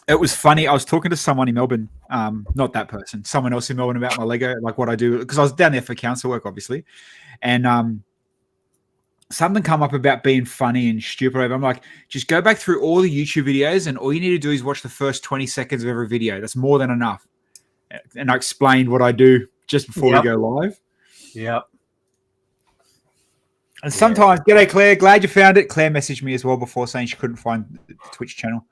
It was funny. I was talking to someone in Melbourne, not that person, someone else in Melbourne about my Lego, like what I do, because I was down there for council work, obviously. And something come up about being funny and stupid. I'm like, just go back through all the YouTube videos, and all you need to do is watch the first 20 seconds of every video. That's more than enough. And I explained what I do just before we go live. Yep. And sometimes, g'day Claire, glad you found it. Claire messaged me as well before saying she couldn't find the Twitch channel.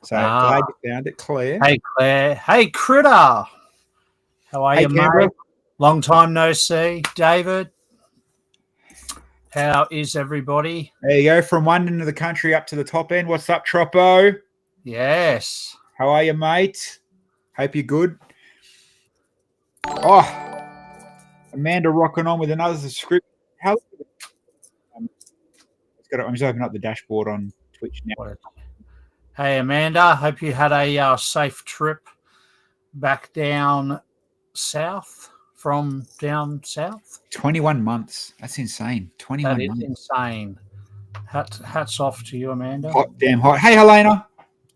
So glad you found it, Claire. Hey, Claire. Hey, Critter. How are you, Canberra? mate? Long time no see. David, how is everybody? There you go, from one end of the country up to the top end. What's up, Troppo? Yes. How are you, mate? Hope you're good. Oh, Amanda rocking on with another script. How? I'm just opening up the dashboard on Twitch now. Hey, Amanda. Hope you had a safe trip back down south from down south. 21 months. That's insane. 21 That is months. insane. Hats off to you, Amanda. Hot, damn hot. Hey, Helena.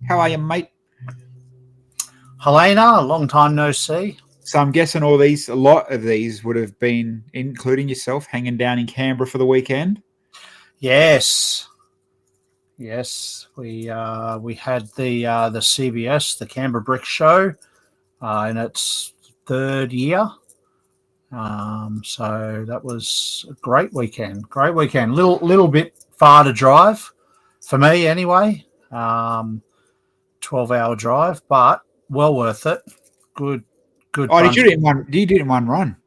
How are you, mate? Helena, long time no see. So I'm guessing a lot of these would have been, including yourself, hanging down in Canberra for the weekend. Yes. Yes, we had the CBS, the Canberra Brick Show, in its third year. So that was a great weekend. Great weekend. Little bit far to drive for me anyway. 12-hour drive, but well worth it. Good. Oh, did you do it in one run?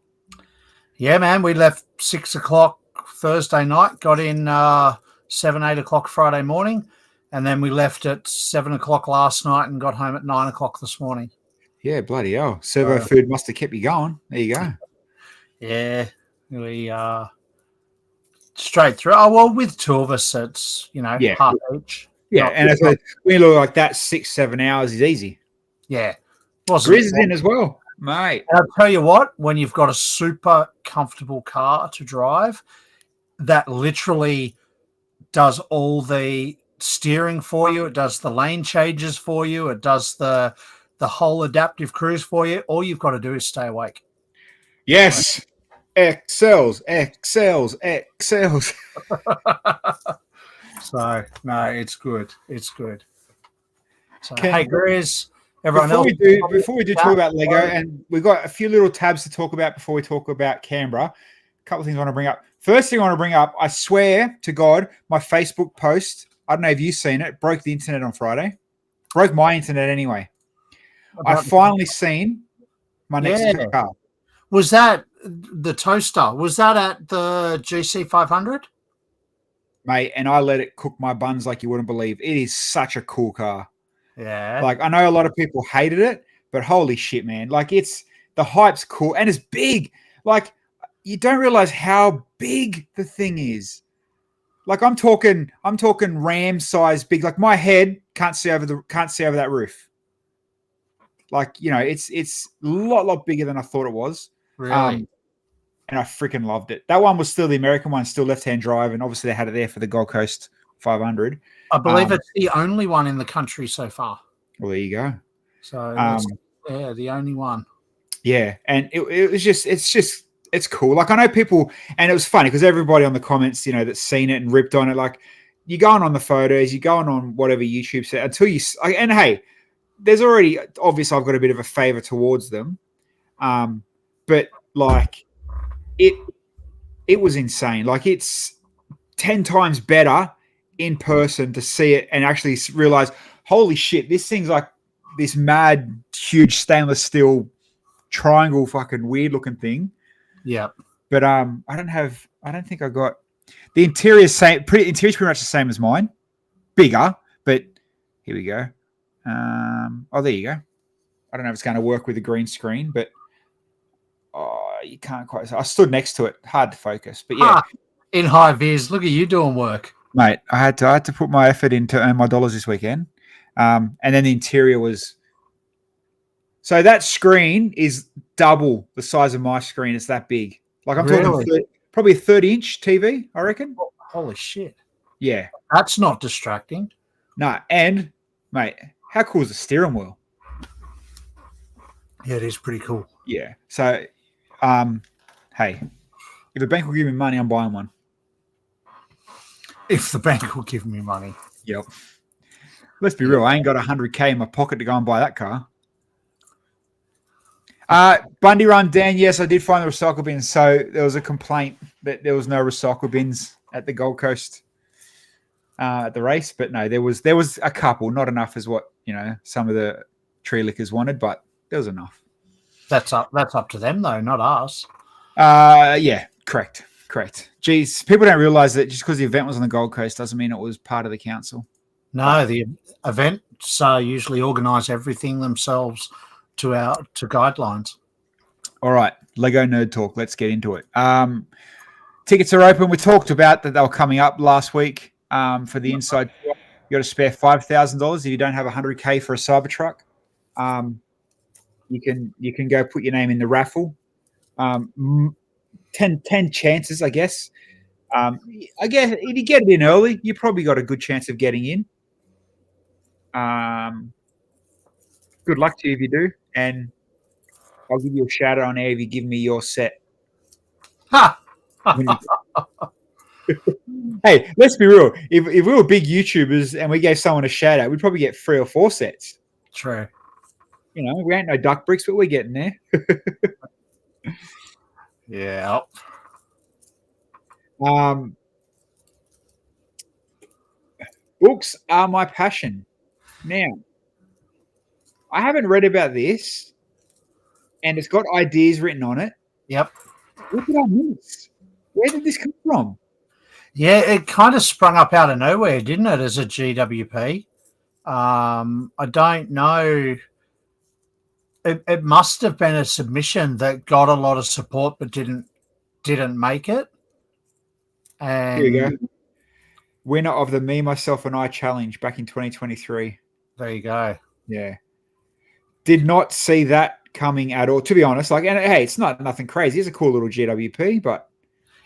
Yeah, man. We left 6 o'clock Thursday night. Got in 7-8 o'clock Friday morning, and then we left at 7 o'clock last night and got home at 9 o'clock this morning. Yeah, bloody hell. Servo food must have kept you going. There you go. Yeah, we straight through. Oh, well, with two of us, it's, half each. Yeah, and when you look like that, 6-7 hours is easy. Yeah. Grizz is in as well, mate. And I'll tell you what, when you've got a super comfortable car to drive, that literally does all the steering for you. It does the lane changes for you. It does the whole adaptive cruise for you. All you've got to do is stay awake. Yes. Excels. So, no, it's good. It's good. So, hey, Grizz, everyone before we do talk about Lego, and we've got a few little tabs to talk about before we talk about Canberra, a couple of things I want to bring up. First thing I want to bring up, I swear to God, my Facebook post, I don't know if you've seen it, broke the internet on Friday. Broke my internet anyway. I finally seen my next car. Was that the toaster? Was that at the GC 500? Mate, and I let it cook my buns like you wouldn't believe. It is such a cool car. Yeah. Like, I know a lot of people hated it, but holy shit, man. Like, the hype's cool, and it's big. Like, you don't realize how big the thing is. Like, I'm talking Ram size big. Like, my head can't see over that roof. Like, it's a lot bigger than I thought it was. Really? And I freaking loved it. That one was still the American one, still left-hand drive, and obviously they had it there for the Gold Coast 500. I believe it's the only one in the country so far. Well, there you go. So, the only one. Yeah, and it's cool. Like, I know people, and it was funny because everybody on the comments, that's seen it and ripped on it, like, you're going on the photos, you're going on whatever YouTube said until you, and hey, there's already, obviously I've got a bit of a favor towards them. But like, it was insane. Like, it's 10 times better in person to see it and actually realize, holy shit, this thing's like this mad, huge stainless steel triangle, fucking weird looking thing. Yeah. But I don't think I got the interior's interior's pretty much the same as mine. Bigger, but here we go. There you go. I don't know if it's going to work with the green screen, but you can't quite. I stood next to it. Hard to focus, but yeah. In high vis, look at you doing work, mate. I had to put my effort in to earn my dollars this weekend. And then the interior was. So that screen is double the size of my screen. It's that big. Like, I'm talking probably a 30-inch TV, I reckon. Holy shit! Yeah, that's not distracting. No, and mate, how cool is the steering wheel? Yeah, it is pretty cool. Yeah. So, hey, if a bank will give me money, I'm buying one. If the bank will give me money. Yep. Let's be real. I ain't got 100K in my pocket to go and buy that car. Bundy Run, Dan. Yes, I did find the recycle bins. So there was a complaint that there was no recycle bins at the Gold Coast at the race, but no, there was a couple, not enough as what some of the tree lickers wanted, but there was enough. That's up to them though, not us. Yeah, correct. Geez, people don't realize that just because the event was on the Gold Coast doesn't mean it was part of the council. No, the events usually organise everything themselves to guidelines. All right, Lego Nerd Talk. Let's get into it. Tickets are open. We talked about that they were coming up last week for the inside. You got to spare $5,000 if you don't have 100K for a Cybertruck. You can go put your name in the raffle. 10 chances, I guess. I guess if you get it in early, you probably got a good chance of getting in. Good luck to you if you do, and I'll give you a shout out on air if you give me your set. Ha! Hey, let's be real. If we were big YouTubers and we gave someone a shout out, we'd probably get 3 or 4 sets. True. We ain't no duck bricks, but we're getting there. Yeah. Books are my passion. Now, I haven't read about this, and it's got ideas written on it. Yep. What did I miss? Where did this come from? Yeah, it kind of sprung up out of nowhere, didn't it, as a GWP? I don't know. It must have been a submission that got a lot of support but didn't make it. And here you go. Winner of the Me, Myself, and I challenge back in 2023. There you go. Yeah. Did not see that coming at all, to be honest. And hey, it's nothing crazy. It's a cool little GWP, but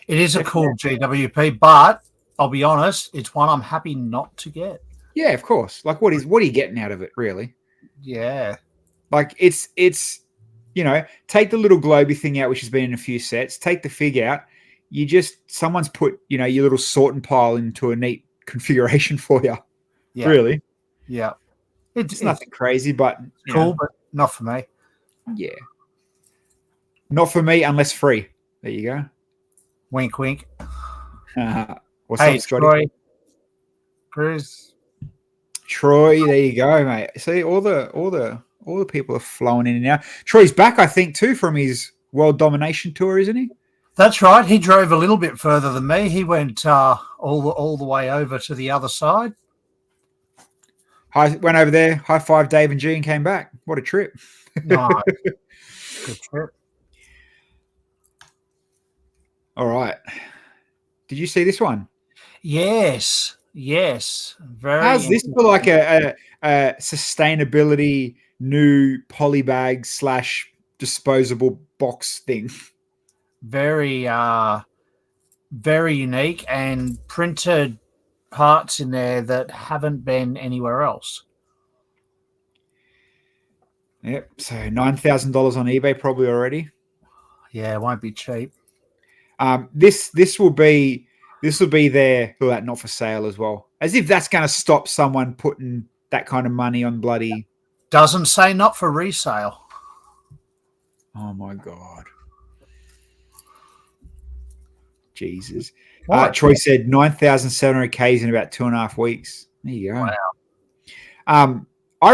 it is a cool GWP, but I'll be honest, it's one I'm happy not to get. Yeah, of course. What are you getting out of it, really? Yeah. It's take the little globy thing out, which has been in a few sets, take the fig out. Someone's put, your little sorting pile into a neat configuration for you. Yeah. Really? Yeah. It's nothing crazy, but cool, but not for me. Yeah. Not for me unless free. There you go. Wink, wink. What's up, Scotty? Troy. Cruz. Troy, there you go, mate. See, all the people are flowing in and out. Troy's back, I think, too, from his world domination tour, isn't he? That's right. He drove a little bit further than me. He went all the way over to the other side. Went over there, high five Dave and G, and came back. What a trip! Nice. Good trip. All right. Did you see this one? Yes. Very. How's this for like a sustainability new polybag / disposable box thing? Very, very unique, and printed parts in there that haven't been anywhere else. Yep. So $9,000 on eBay probably already. Yeah, it won't be cheap. This will be there for that not for sale as well. As if that's going to stop someone putting that kind of money on bloody. Doesn't say not for resale. Oh my God. Jesus. Troy said 9,700 Ks in about 2.5 weeks. There you go. Wow. I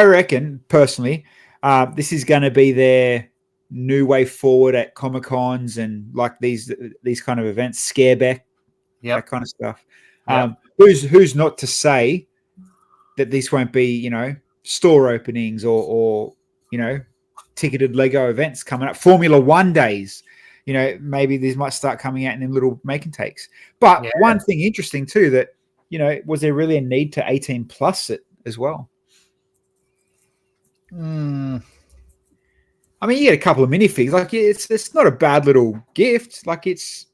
reckon personally, this is going to be their new way forward at Comic Cons and like these kind of events, Scareback, that kind of stuff. Yep. Who's not to say that this won't be, store openings or ticketed Lego events coming up, Formula One days. Maybe these might start coming out in them little make and takes. But one thing interesting too, that, was there really a need to 18 plus it as well? I mean, you get a couple of minifigs. Like it's not a bad little gift. Like it's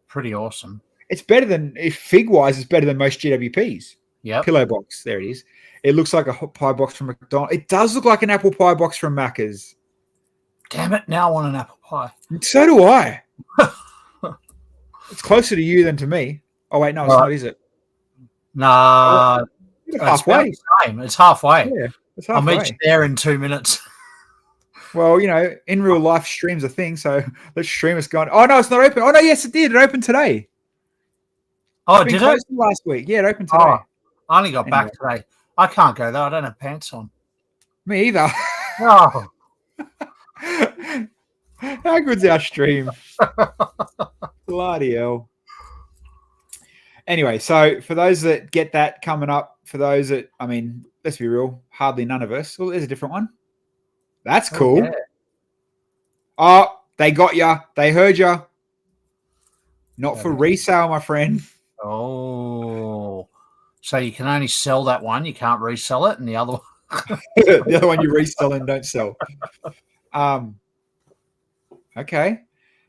pretty awesome. It's better than, if fig wise, it's better than most GWPs. Yep. Pillow box. There it is. It looks like a hot pie box from McDonald's. It does look like an apple pie box from Macca's. Damn it! Now I want an apple pie. So do I. It's closer to you than to me. Oh wait, no, it's not, is it? Nah, it's halfway. It's halfway. Yeah, it's halfway. I'll meet you there in 2 minutes. Well, in real life, stream's a thing, so let's stream us going. Oh no, it's not open. Oh no, yes, it did. It opened today. Oh, did it? Last week? Yeah, it opened today. Oh, I only got back today. I can't go though. I don't have pants on. Me either. Oh. How good's our stream? Bloody hell. Anyway, so for those that get that coming up, for those that, let's be real, hardly none of us. Well, there's a different one. That's cool. Yeah. Oh, they got ya. They heard ya. Not for resale, my friend. Oh. So you can only sell that one. You can't resell it. And the other one. The other one you resell and don't sell. Okay.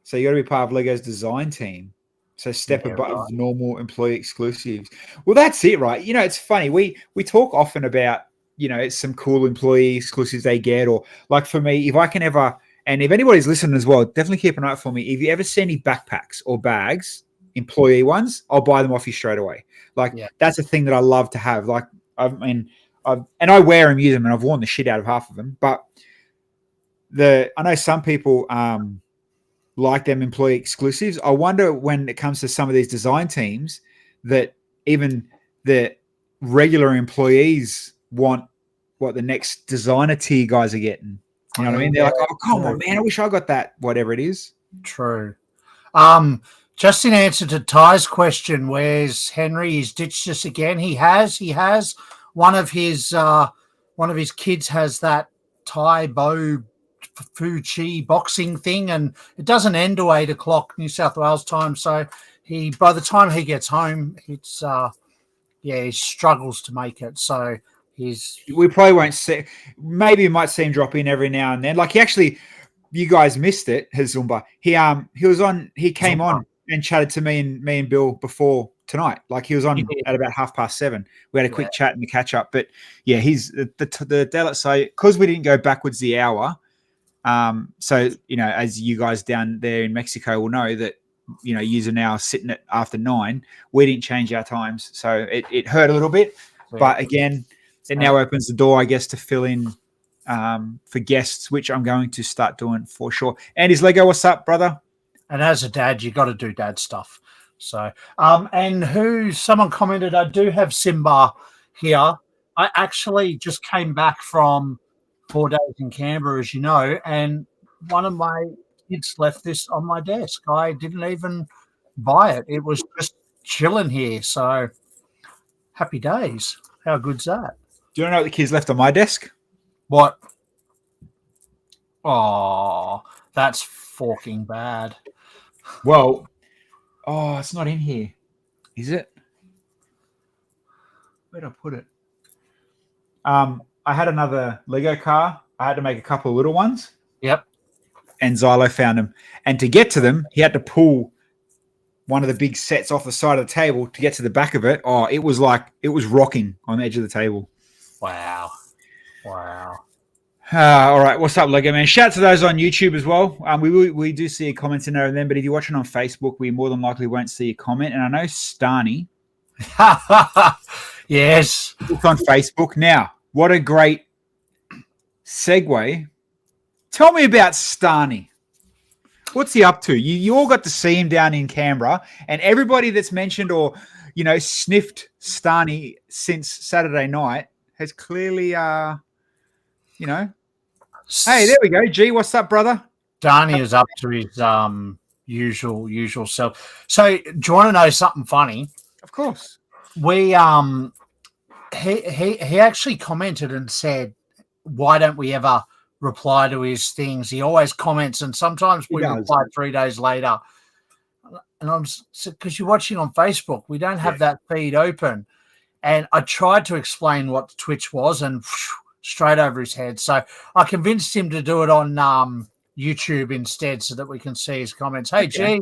So you got to be part of Lego's design team. So step above normal employee exclusives. Well, that's it, right? It's funny. We talk often about, it's some cool employee exclusives they get, or like for me, if I can ever, and if anybody's listening as well, definitely keep an eye out for me. If you ever see any backpacks or bags, employee ones, I'll buy them off you straight away. That's a thing that I love to have. Like, and I wear them, use them, and I've worn the shit out of half of them. But I know some people like them employee exclusives. I wonder when it comes to some of these design teams that even the regular employees want what the next designer tier guys are getting. You know what I mean? They're like, oh, come on, man, I wish I got that, whatever it is. True. Just in answer to Ty's question, where's Henry? He's ditched us again. He has. One of his kids has that Thai Bo Fuji boxing thing, and it doesn't end to 8 o'clock New South Wales time. So by the time he gets home, it's he struggles to make it. So we probably won't see. Maybe you might see him drop in every now and then. Like you guys missed it, Hazumba. He came on and chatted to me and Bill before tonight. Like he was on at about 7:30. We had a quick chat and a catch up. But yeah, he's the daylight. So because we didn't go backwards the hour. So as you guys down there in Mexico will know that you're now sitting at after 9. We didn't change our times, so it hurt a little bit. But again, it now opens the door, I guess, to fill in for guests, which I'm going to start doing for sure. Andy's Lego, what's up, brother? And as a dad, you got to do dad stuff. So, and someone commented, I do have Simba here. I actually just came back from 4 days in Canberra, as you know, and one of my kids left this on my desk. I didn't even buy it. It was just chilling here. So happy days. How good's that? Do you know what the kids left on my desk? What? Oh, that's forking bad. Well, it's not in here. Is it? Where'd I put it? I had another Lego car. I had to make a couple of little ones. Yep. And Xylo found them. And to get to them, he had to pull one of the big sets off the side of the table to get to the back of it. Oh, it was rocking on the edge of the table. Wow. All right. What's up, Lego man? Shout out to those on YouTube as well. We do see your comments in there and then, but if you're watching on Facebook, we more than likely won't see a comment. And I know Starny. Yes. It's on Facebook. Now, what a great segue. Tell me about Starny. What's he up to? You all got to see him down in Canberra, and everybody that's mentioned or, sniffed Starny since Saturday night has clearly, hey, there we go. G, what's up, brother? Starny is up to his usual self. So, do you want to know something funny? Of course. We he actually commented and said, "Why don't we ever reply to his things?" He always comments, and sometimes we reply 3 days later. And I'm because you're watching on Facebook, we don't have that feed open. And I tried to explain what Twitch was, and straight over his head. So I convinced him to do it on YouTube instead, so that we can see his comments. Hey, G,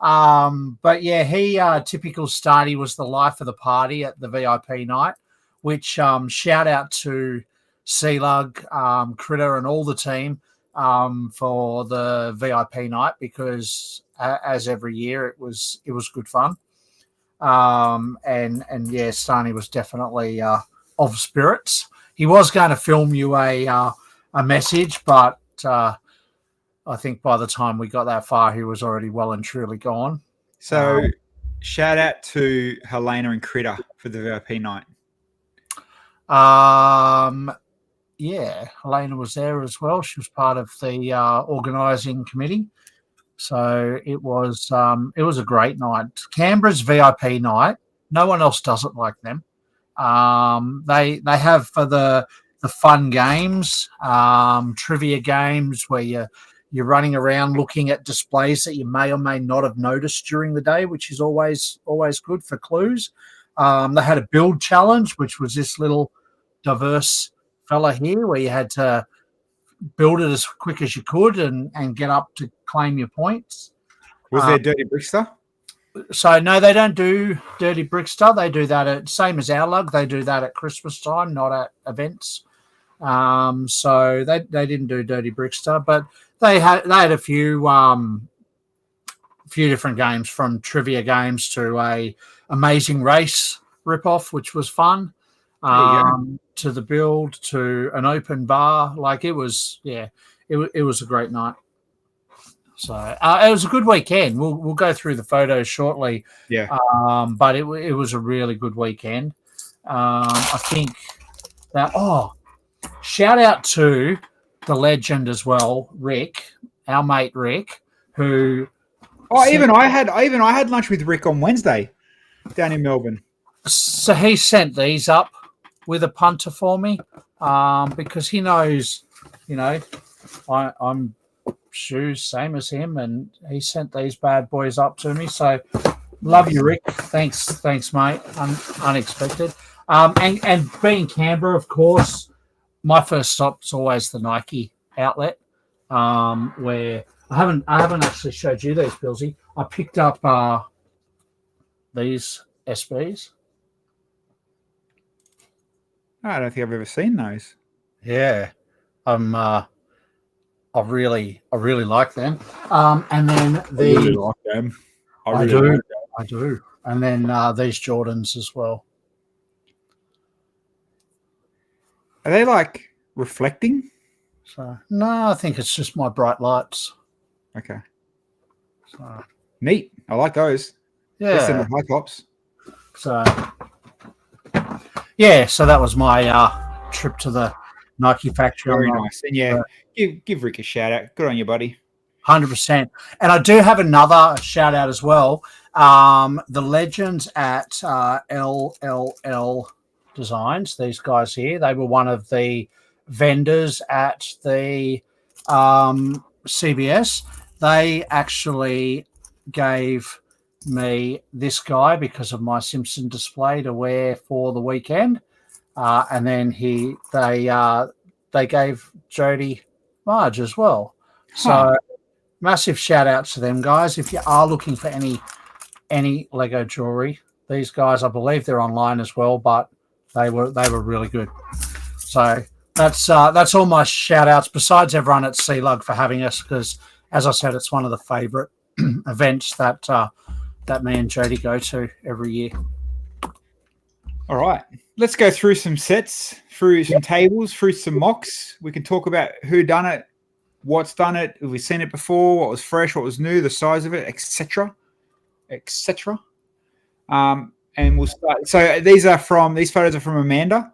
But yeah, he typical Starty was the life of the party at the VIP night, which shout out to Sealug, Critter, and all the team for the VIP night, because as every year it was good fun. And yeah, Starny was definitely of spirits. He was going to film you a message, but I think by the time we got that far, he was already well and truly gone. So, shout out to Helena and Critter for the VIP night. Yeah, Helena was there as well. She was part of the organising committee. So it was a great night. Canberra's VIP night. No one else does it like them. They have for the fun games, trivia games where you're running around looking at displays that you may or may not have noticed during the day, which is always good for clues. They had a build challenge, which was this little diverse fella here where you had to build it as quick as you could and get up to claim your points. Was there Dirty Brickster? So no, they don't do Dirty Brickster. They do that at same as our lug. They do that at Christmas time, not at events. So they didn't do Dirty Brickster, but they had a few different games, from trivia games to a Amazing Race ripoff, which was fun. To the build, to an open bar. Like it was a great night. So it was a good weekend. We'll go through the photos shortly. Yeah. But it was a really good weekend. I think that shout out to the legend as well, Rick, our mate Rick, who I had lunch with Rick on Wednesday down in Melbourne. So he sent these up with a punter for me, because he knows, I'm shoes same as him, and he sent these bad boys up to me. So love you, Rick. Thanks, mate. Unexpected. And being Canberra, of course, my first stop is always the Nike outlet, where I haven't actually showed you these, Bilsy. I picked up these SBs. I don't think I've ever seen those. Yeah, I really like them. And then I really like them. I do. And then these Jordans as well. Are they like reflecting? So no, I think it's just my bright lights. Okay. So neat. I like those. Yeah. Listen to high tops. So yeah, so that was my trip to the Nike factory. Very nice. And yeah, give Rick a shout out. Good on you, buddy. 100%. And I do have another shout out as well. The legends at LLL Designs, these guys here, they were one of the vendors at the CBS. They actually gave me this guy because of my Simpson display to wear for the weekend, and then they gave Jody Marge as well. So massive shout out to them guys. If you are looking for any Lego jewelry, these guys, I believe they're online as well, but they were really good. So that's all my shout outs, besides everyone at Sealug for having us, because as I said, it's one of the favorite events that me and Jody go to every year. All right, let's go through some sets, through some tables, through some mocks. We can talk about who done it, what's done it, if we've seen it before, what was fresh, what was new, the size of it, etc. And we'll start. So these photos are from Amanda,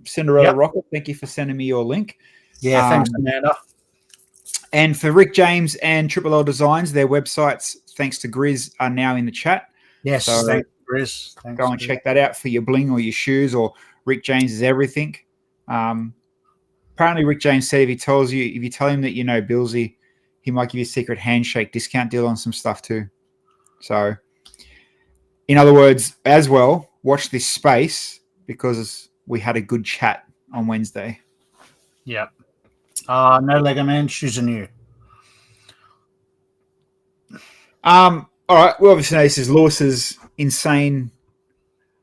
Cinderella Rocket. Thank you for sending me your link. Yeah, thanks, Amanda. And for Rick James and Triple L Designs, their websites, thanks to Grizz, are now in the chat. Yes, so thanks, Grizz. Thanks, go and check that out for your bling or your shoes, or Rick James is everything. Apparently, Rick James said if you tell him that you know Bilsy, he might give you a secret handshake discount deal on some stuff too. So, in other words, as well, watch this space because we had a good chat on Wednesday. Yep. No Lego Man, shoes are new. All right. Well, obviously, this is Lewis's insane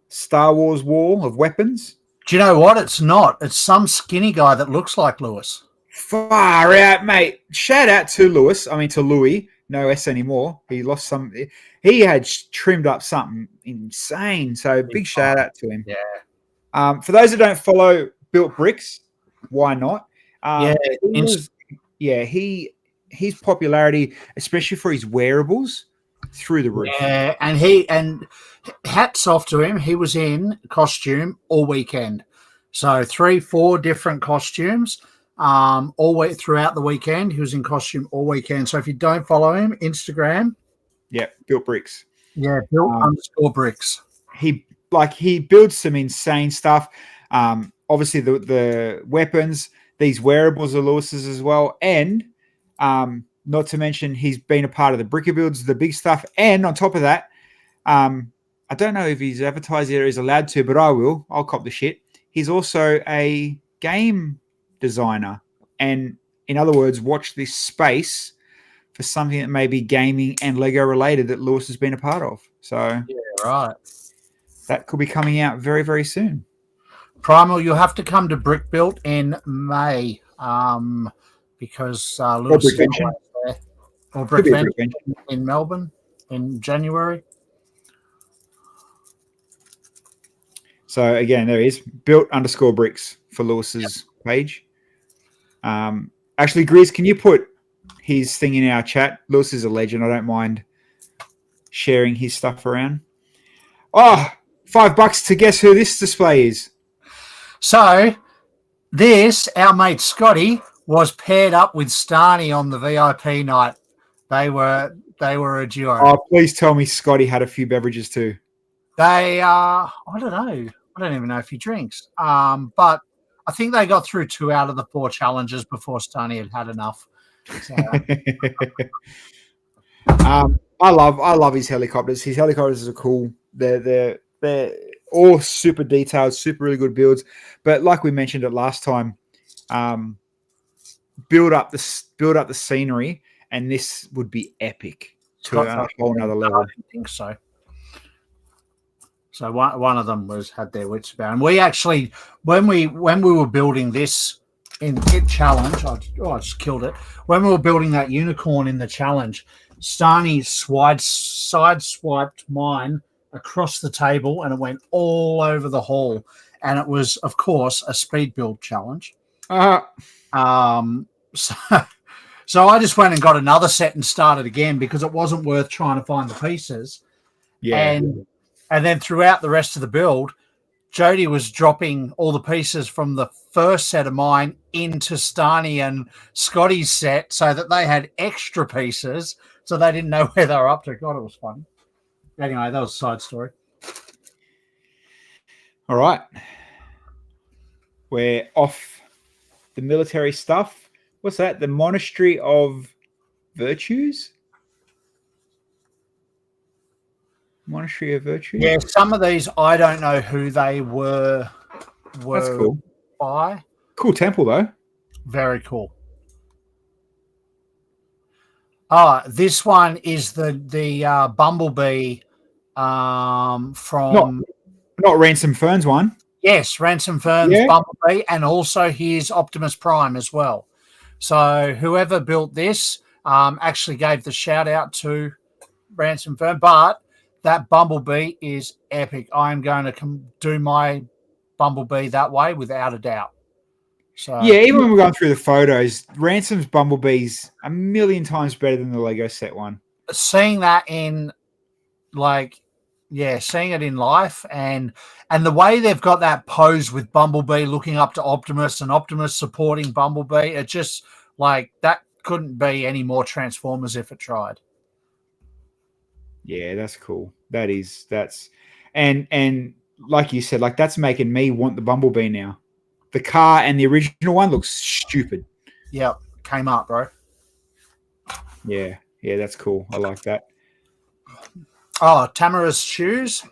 Star Wars wall of weapons. Do you know what? It's not. It's some skinny guy that looks like Lewis. Far out, mate. Shout out to Lewis. I mean, to Louis. No S anymore. He lost some. He had trimmed up something insane. So big shout out to him. Yeah. For those that don't follow Built Bricks, why not? His popularity, especially for his wearables, through the roof. Yeah, and hats off to him. He was in costume all weekend. So 3-4 different costumes. All way throughout the weekend. He was in costume all weekend. So if you don't follow him, Instagram. Yeah, Built Bricks. Yeah, Built_Bricks. He builds some insane stuff. Obviously the weapons, these wearables are Lewis's as well. And not to mention he's been a part of the Bricker builds, the big stuff. And on top of that, I don't know if he's advertised it or he's allowed to, but I'll cop the shit. He's also a game designer, and in other words, watch this space for something that may be gaming and Lego related that Lewis has been a part of. So yeah, right, that could be coming out very, very soon. Primal, you'll have to come to Brick Built in May, because Lewis is there. Or Brick in Melbourne in January. So again, there is Built_Bricks for Lewis's page. Actually, Grizz, can you put his thing in our chat? Lewis is a legend. I don't mind sharing his stuff around. Oh, $5 to guess who this display is. So our mate Scotty was paired up with Starney on the VIP night. They were a duo. Oh, please tell me Scotty had a few beverages too. I don't know. I don't even know if he drinks. But I think they got through 2 out of the 4 challenges before Starney had enough. So. I love his helicopters. His helicopters are cool. They're all super detailed, super really good builds. But like we mentioned it last time, build up the scenery, and this would be epic to a whole nother level. I don't think so. So one of them had their wits about, and we actually when we were building this in the challenge, I just killed it. When we were building that unicorn in the challenge, Starney sideswiped mine across the table, and it went all over the hall. And it was, of course, a speed build challenge. So I just went and got another set and started again because it wasn't worth trying to find the pieces. Yeah. And then throughout the rest of the build, Jody was dropping all the pieces from the first set of mine into Starney and Scotty's set so that they had extra pieces, so they didn't know where they were up to. God, it was fun. Anyway, that was a side story. All right. We're off the military stuff. What's that? The Monastery of Virtues? Monastery of Virtues? Yeah, some of these, I don't know who they were That's cool. By. Cool temple, though. Very cool. This one is the Bumblebee from... Not Ransom Ferns one. Yes, Ransom Ferns, yeah. Bumblebee, and also his Optimus Prime as well. So whoever built this actually gave the shout out to Ransom Fern, but that Bumblebee is epic. I am going to do my Bumblebee that way without a doubt. So yeah, even when we're going through the photos, Ransom's Bumblebee's a million times better than the Lego set one. Seeing that in seeing it in life and the way they've got that pose with Bumblebee looking up to Optimus and Optimus supporting Bumblebee, it just that couldn't be any more Transformers if it tried. Yeah, that's cool. That's and like you said, that's making me want the Bumblebee now. The car and the original one looks stupid. Yep, came up, bro. Yeah, that's cool. I like that. Oh, Tamara's shoes.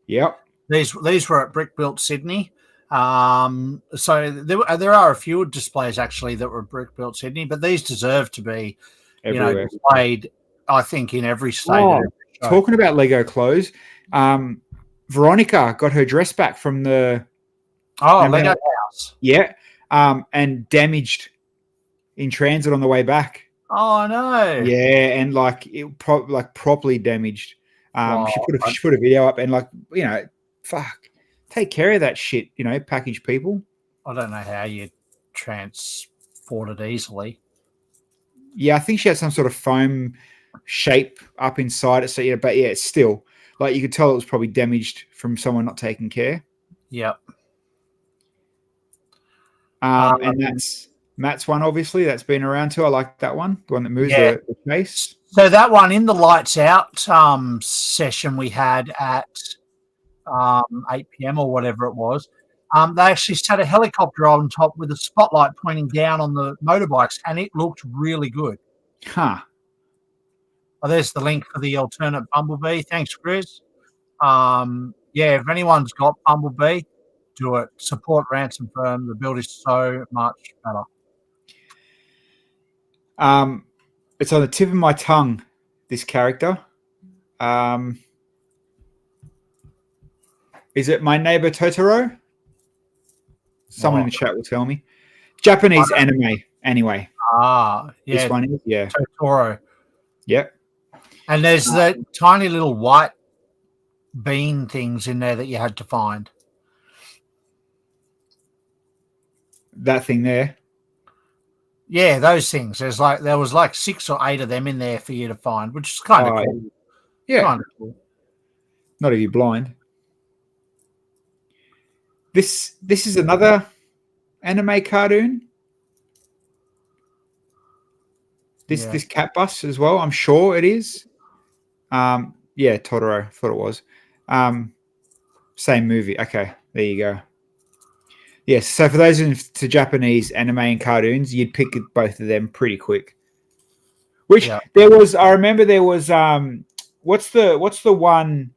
Yep. These were at Brick Built Sydney. So there are a few displays actually that were Brick Built Sydney, but these deserve to be, everywhere. Displayed I think, in every state. Oh, of every show. talking about Lego clothes, Veronica got her dress back from the Lego House. Yeah, and damaged in transit on the way back. Oh no! Yeah, and like it properly damaged. She put a video up, and fuck, take care of that shit. Package people. I don't know how you transport it easily. Yeah, I think she had some sort of foam shape up inside it. So but it's still like you could tell it was probably damaged from someone not taking care. Yep. And that's Matt's one, obviously. That's been around too. I like that one, the one that moves the face. So that one in the lights out session we had at 8 p.m. or whatever it was, they actually set a helicopter on top with a spotlight pointing down on the motorbikes, and it looked really good. Huh. Oh, there's the link for the alternate Bumblebee. Thanks, Chris. If anyone's got Bumblebee, do it. Support Ransom Firm. The build is so much better. It's on the tip of my tongue, this character. Is it My Neighbor Totoro? Someone in the chat will tell me. Japanese anime, anyway. Yeah. This one is, yeah. Totoro. Yep. And there's the tiny little white bean things in there that you had to find. That thing there. Yeah, those things. There was like 6 or 8 of them in there for you to find, which is kind of cool. Yeah. Kind of cool. Not if you're blind. This is another anime cartoon. This cat bus as well. I'm sure it is. Totoro. Thought it was. Same movie. Okay, there you go. Yes. So for those into Japanese anime and cartoons, you'd pick both of them pretty quick. Which there was. I remember there was. What's the one?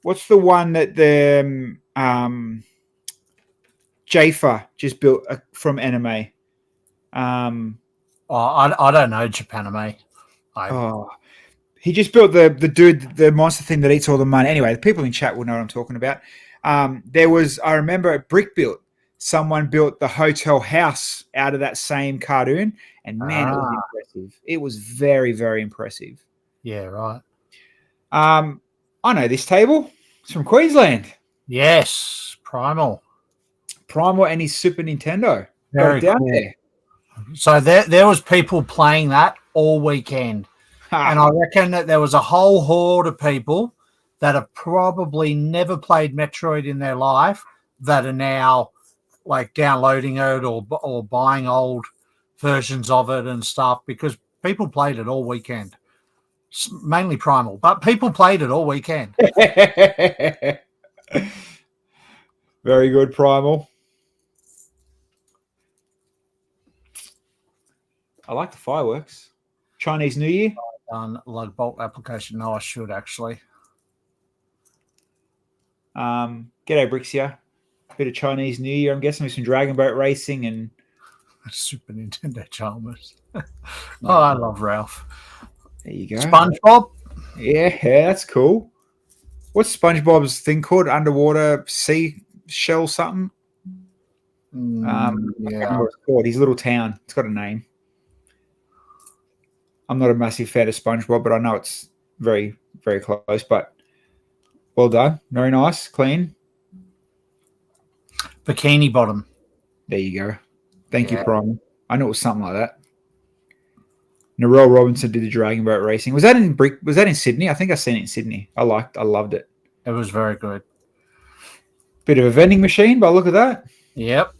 What's the one that the Jafer just built from anime? I don't know Japanime. He just built the dude, the monster thing that eats all the money. Anyway, the people in chat will know what I'm talking about. I remember at Brick Built, someone built the hotel house out of that same cartoon, and man, it was impressive. It was very, very impressive. Yeah, right. I know this table. It's from Queensland. Yes, Primal and his Super Nintendo. Very down cool. there. So there was people playing that all weekend. And I reckon that there was a whole horde of people that have probably never played Metroid in their life that are now like downloading it or buying old versions of it and stuff, because people played it all weekend. Mainly Primal, but people played it all weekend. Very good, Primal. I like the fireworks. Chinese New Year. Lug bolt application. No, I should actually. G'day, Brixia. Bit of Chinese New Year. I'm guessing with some Dragon Boat racing and Super Nintendo Chalmers. I love Ralph. There you go. SpongeBob. Yeah, that's cool. What's SpongeBob's thing called? Underwater sea shell something? I can't remember what it's called. His little town. It's got a name. I'm not a massive fan of SpongeBob, but I know it's very, very close. But well done. Very nice. Clean. Bikini Bottom. There you go. Thank you, Prime. I know it was something like that. Narelle Robinson did the Dragon Boat racing. Was that in Sydney? I think I seen it in Sydney. I loved it. It was very good. Bit of a vending machine, but look at that. Yep.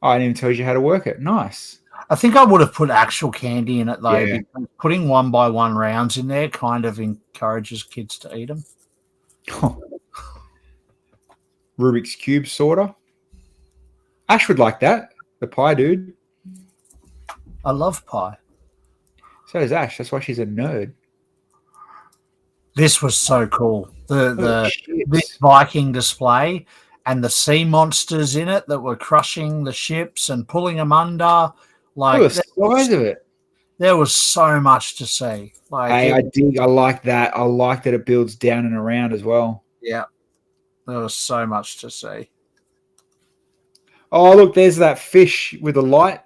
I didn't even tell you how to work it. Nice. I think I would have put actual candy in it, though. Yeah. Because putting 1x1 rounds in there kind of encourages kids to eat them. Rubik's Cube, sort of. Ash would like that. The pie dude. I love pie. So does Ash. That's why she's a nerd. This was so cool. This Viking display and the sea monsters in it that were crushing the ships and pulling them under. Like look at the size of it. There was so much to see. Like, Hey, I like that. I like that it builds down and around as well. yeah, there was so much to see. Oh, look, there's that fish with a light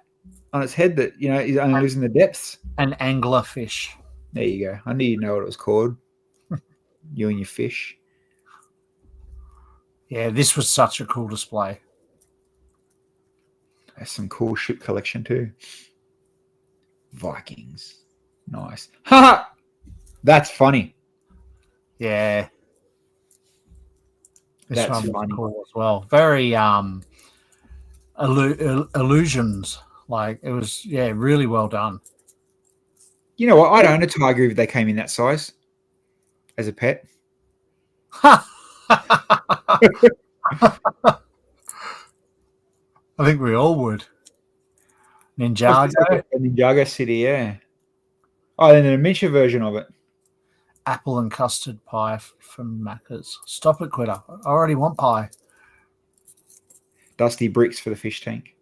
on its head that, is only lives in the depths. An anglerfish. There you go. I knew you'd know what it was called. You and your fish. Yeah, this was such a cool display. There's some cool ship collection too. Vikings. Nice. Ha! That's funny. Yeah. This That's one was funny. cool as well. Very illusions. Like, it was, really well done. You know what? I'd own a tiger if they came in that size as a pet. I think we all would. Ninjago. Ninjago City, yeah. Oh, then a miniature version of it. Apple and custard pie from Macca's. Stop it, quitter. I already want pie. Dusty bricks for the fish tank.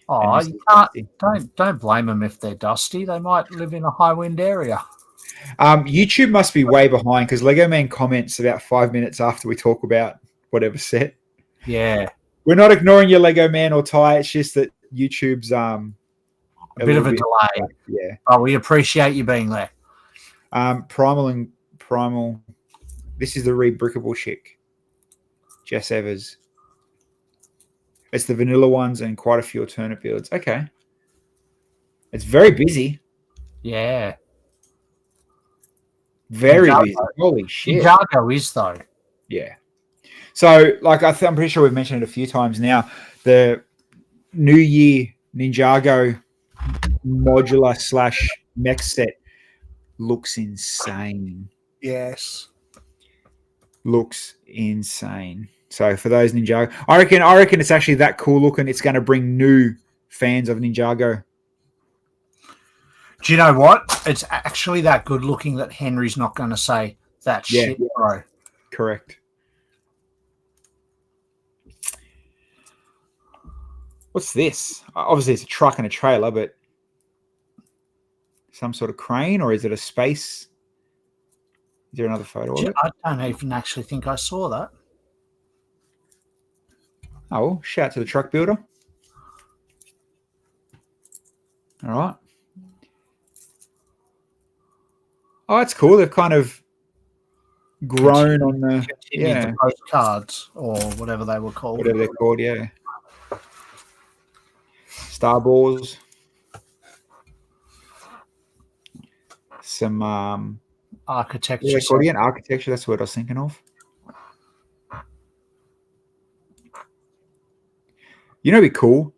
Oh, you can't. Don't blame them if they're dusty. They might live in a high wind area. YouTube must be way behind because Lego Man comments about 5 minutes after we talk about whatever set. Yeah, we're not ignoring your Lego Man or Ty. It's just that YouTube's a bit of a delay. Yeah, but we appreciate you being there. Primal. This is the rebrickable chick, Jess Evers. It's the vanilla ones and quite a few alternate builds. Okay, it's very busy. Yeah, very busy. Holy shit! Ninjago is though. Yeah. So, like, I'm pretty sure we've mentioned it a few times now. The New Year Ninjago modular / mech set looks insane. Yes, looks insane. So for those Ninjago, I reckon it's actually that cool looking. It's going to bring new fans of Ninjago. Do you know what? It's actually that good looking that Henry's not going to say that shit, bro. Correct. What's this? Obviously, it's a truck and a trailer, but some sort of crane, or is it a space? Is there another photo of it? I don't even actually think I saw that. Oh, shout out to the truck builder. All right. Oh, it's cool. They've kind of grown on the postcards or whatever they were called. Whatever they're called, yeah. Star balls. Some architecture. Yeah, architecture. That's what I was thinking of. It'd be cool.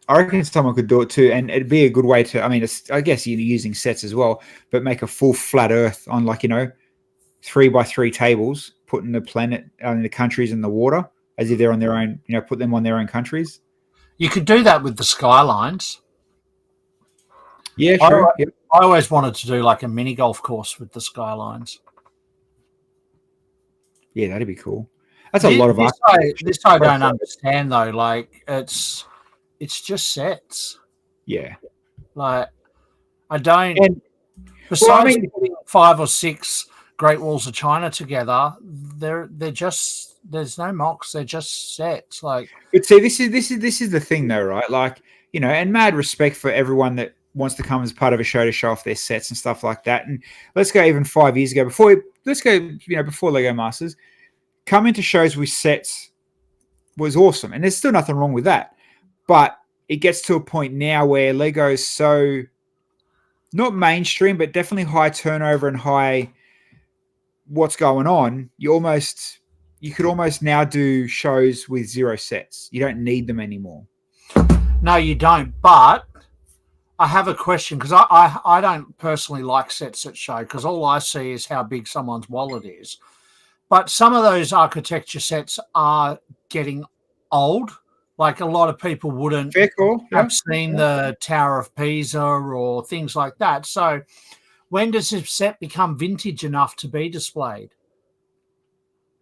I reckon someone could do it too, and it'd be a good way to. I mean, I guess you're using sets as well, but make a full flat Earth on 3x3 tables, putting the planet, the countries in the water as if they're on their own. Put them on their own countries. You could do that with the skylines. Yeah, sure. I always wanted to do like a mini golf course with the skylines. Yeah, that'd be cool. That's a lot of this I don't understand though. Like it's just sets. Yeah. Like I don't. Besides putting 5 or 6 Great Walls of China together, they're just there's no mocks. They're just sets. Like, but see, this is the thing though, right? Like, and mad respect for everyone that wants to come as part of a show to show off their sets and stuff like that. And let's go even 5 years ago before Lego Masters. Coming to shows with sets was awesome, and there's still nothing wrong with that. But it gets to a point now where Lego is so not mainstream, but definitely high turnover and high what's going on. You could almost now do shows with 0 sets. You don't need them anymore. No, you don't. But I have a question because I don't personally like sets at show because all I see is how big someone's wallet is. But some of those architecture sets are getting old. Like a lot of people wouldn't have seen the Tower of Pisa or things like that. So when does a set become vintage enough to be displayed?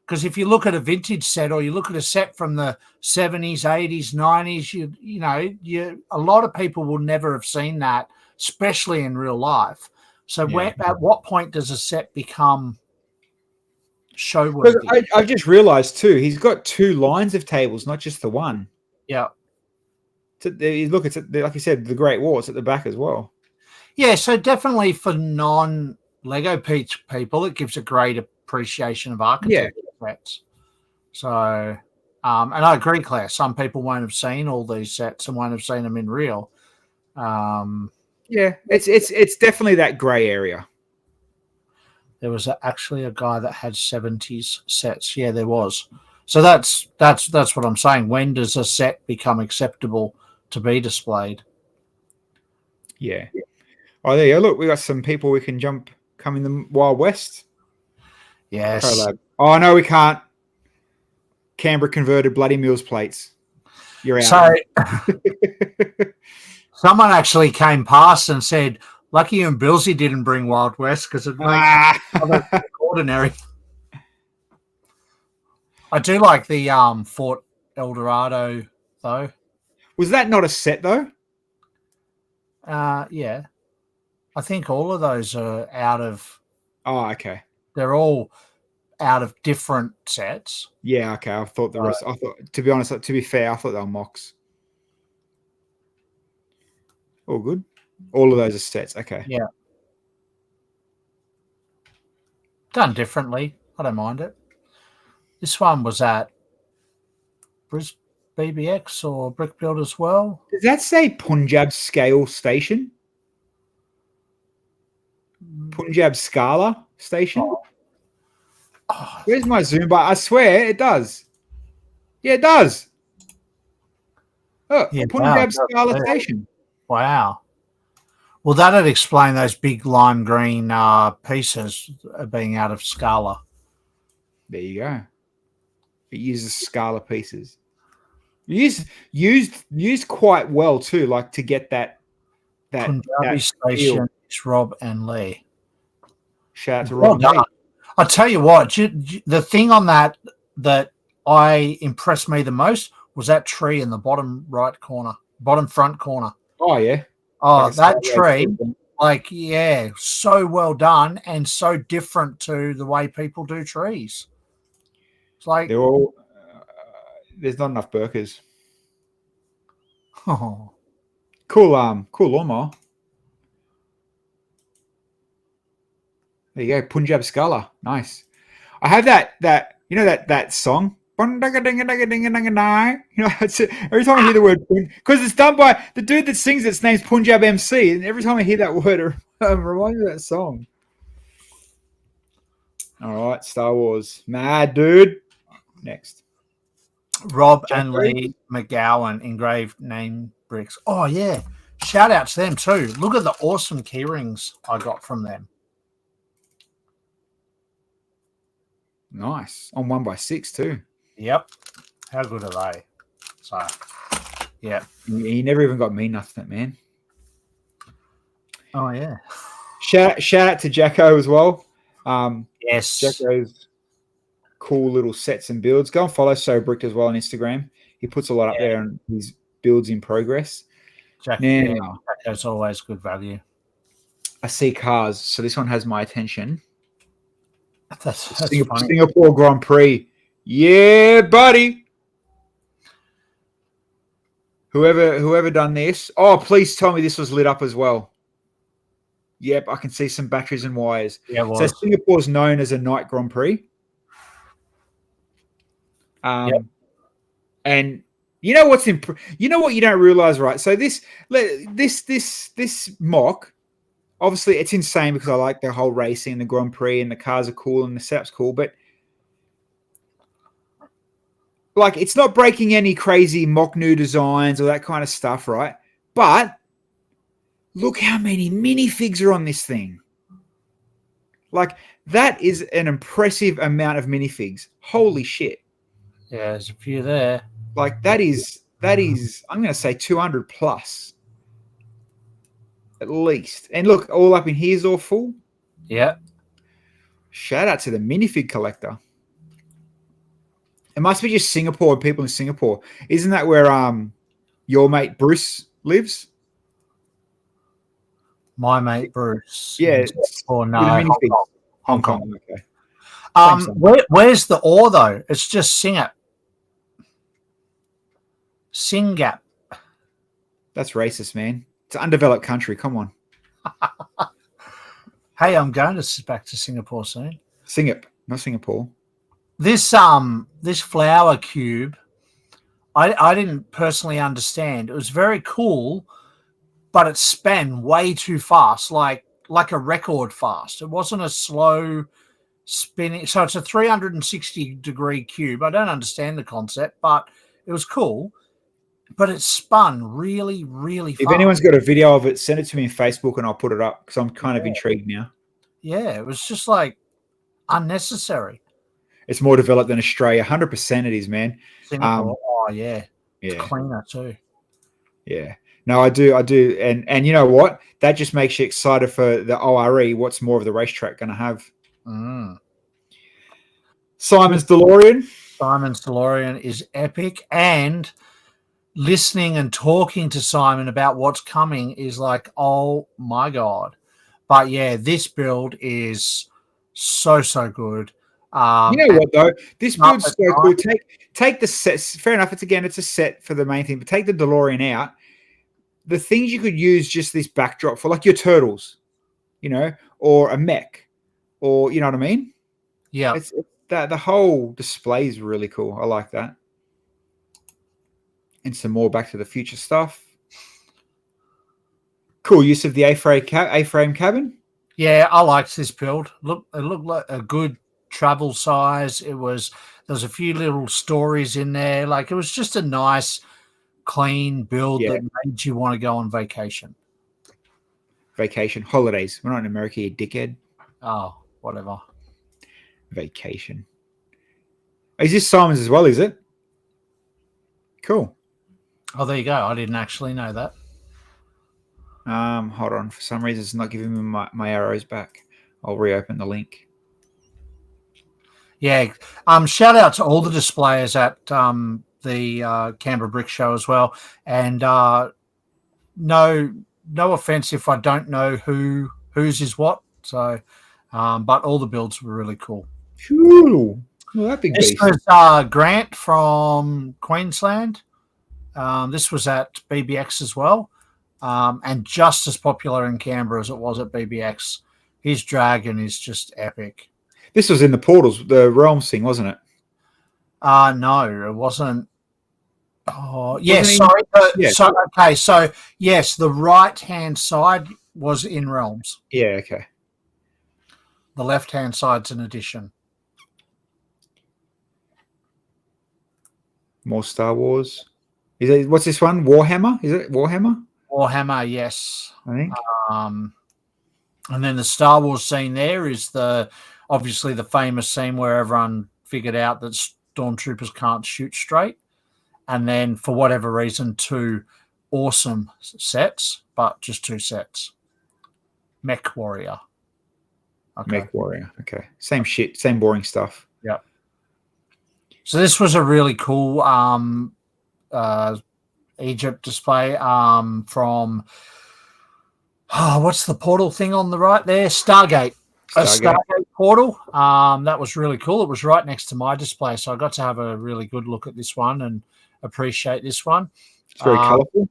Because if you look at a vintage set or you look at a set from the 70s, 80s, 90s, a lot of people will never have seen that especially in real life. So Yeah. at what point does a set become show But worthy? I've just realized too, he's got 2 lines of tables, not just the one. Yeah. Look, it's like you said, the Great Wall. It's at the back as well. Yeah, so definitely for non-Lego people, it gives a great appreciation of architecture sets. So, and I agree, Claire. Some people won't have seen all these sets and won't have seen them in real. Yeah, it's definitely that grey area. There was actually a guy that had 70s sets. Yeah, there was. So that's what I'm saying. When does a set become acceptable to be displayed? Yeah. Oh, there you go. Look, we got some people we can come in the Wild West. Yes. Collab. Oh, no, we can't. Canberra converted bloody Mills plates. You're out. So someone actually came past and said, lucky you and Bilsy didn't bring Wild West because it makes it ordinary. I do like the Fort Eldorado, though. Was that not a set, though? Yeah. I think all of those are out of... Oh, okay. They're all out of different sets. Yeah, okay. I thought the rest... I thought, to be honest, to be fair, I thought they were mocks. All good. All of those are sets. Okay. Yeah. Done differently. I don't mind it. This one was at BBX or Brick Build as well. Does that say Punjab Scale Station? Punjab Scala Station? Oh. Where's my zoom? But I swear it does. Yeah, it does. Oh, yeah, Punjab Scala Station. Wow. Well, that'd explain those big lime green pieces being out of Scala. There you go. It uses Scala pieces. Used quite well too, like to get that Punjabi Station. It's Rob and Lee. Shout out to Rob and Lee. I'll tell you what, the thing on that I impressed me the most was that tree in the bottom front corner. Oh yeah. Oh, that tree, so well done and so different to the way people do trees. It's like they're all. There's not enough burkers. Oh, cool lawnmower. There you go, Punjab Scala. Nice. I have that song. You know, every time I hear the word, because it's done by the dude that sings its name's Punjab MC, and every time I hear that word, it reminds me of that song. All right, Star Wars, mad dude. Next, Rob and Lee McGowan engraved name bricks. Oh yeah, shout out to them too. Look at the awesome key rings I got from them. Nice on 1x6 too. Yep. How good are they? So, yeah. He never even got me nothing, man. Oh, yeah. Shout out to Jacko as well. Yes. Jacko's cool little sets and builds. Go and follow So Bricked as well on Instagram. He puts a lot up there on his builds in progress. Jacko's always good value. I see cars. So this one has my attention. That's Singapore Grand Prix. Yeah, buddy. Whoever done this. Oh, please tell me this was lit up as well. Yep, I can see some batteries and wires. Yeah, so Singapore's known as a night Grand Prix. And you know what you don't realize, right? So this mock, obviously it's insane because I like the whole racing and the Grand Prix and the cars are cool and the setup's cool, but like it's not breaking any crazy mock new designs or that kind of stuff, right? But look how many minifigs are on this thing. Like that is an impressive amount of minifigs. Holy shit. Yeah, there's a few there. Like that is I'm going to say 200 plus at least. And look, all up in here is all full. Yeah. Shout out to the minifig collector. It must be just Singapore and people in Singapore. Isn't that where your mate Bruce lives? My Mate Bruce. Yeah, Or with no, the Hong minifigs. Kong. Hong Kong. Okay. Where's the ore though? It's just Singap. Singap. That's racist, man. It's an undeveloped country. Come on. Hey, I'm going back to Singapore soon. Singap, not Singapore. This flower cube, I didn't personally understand. It was very cool, but it span way too fast, like a record fast. It wasn't a slow spinning. So it's a 360-degree cube. I don't understand the concept, but it was cool. But it spun really, really fast. If anyone's got a video of it, send it to me on Facebook and I'll put it up because I'm kind of intrigued now. Yeah, it was just like unnecessary. It's more developed than Australia. 100% it is, man. Singapore, yeah. It's cleaner too. Yeah. No, I do. And you know what? That just makes you excited for the ORE. What's more of the racetrack going to have? Simon's DeLorean. Simon's DeLorean is epic. And listening and talking to Simon about what's coming is like, oh my God. But yeah, this build is so good. You know what though? This build's so cool. Take the sets. Fair enough. It's a set for the main thing, but take the DeLorean out. The things you could use just this backdrop for, like your turtles, or a mech, or you know what I mean? Yeah. It's that the whole display is really cool. I like that. And some more Back to the Future stuff. Cool use of the A-frame cabin. Yeah, I liked this build. It looked like a good travel size. There's a few little stories in there. Like it was just a nice, clean build that made you want to go on vacation. Holidays. We're not in America, you dickhead. Oh, whatever. Vacation. Is this Simon's as well, is it? Cool. Oh, there you go. I didn't actually know that. Hold on. For some reason, it's not giving me my arrows back. I'll reopen the link. Yeah. Shout out to all the displayers at the Canberra Brick Show as well. And no offense if I don't know whose is what. So, but all the builds were really cool. Cool. Well, that big beast. This was Grant from Queensland. This was at BBX as well. And just as popular in Canberra as it was at BBX. His dragon is just epic. This was in the portals, the Realms thing, wasn't it? No, it wasn't. Oh, yes. Sorry. Okay. So, yes, the right-hand side was in Realms. Yeah, okay. The left-hand side's an addition. More Star Wars. What's this one? Warhammer? Is it Warhammer? Warhammer, yes. I think. And then the Star Wars scene there is obviously the famous scene where everyone figured out that stormtroopers can't shoot straight. And then for whatever reason, 2 awesome sets, but just 2 sets. Mech Warrior. Okay. Mech Warrior. Okay. Same shit. Same boring stuff. Yep. So this was a really cool Egypt display from what's the portal thing on the right there? Stargate. A Stargate portal. That was really cool. It was right next to my display, so I got to have a really good look at this one and appreciate this one. It's very colourful.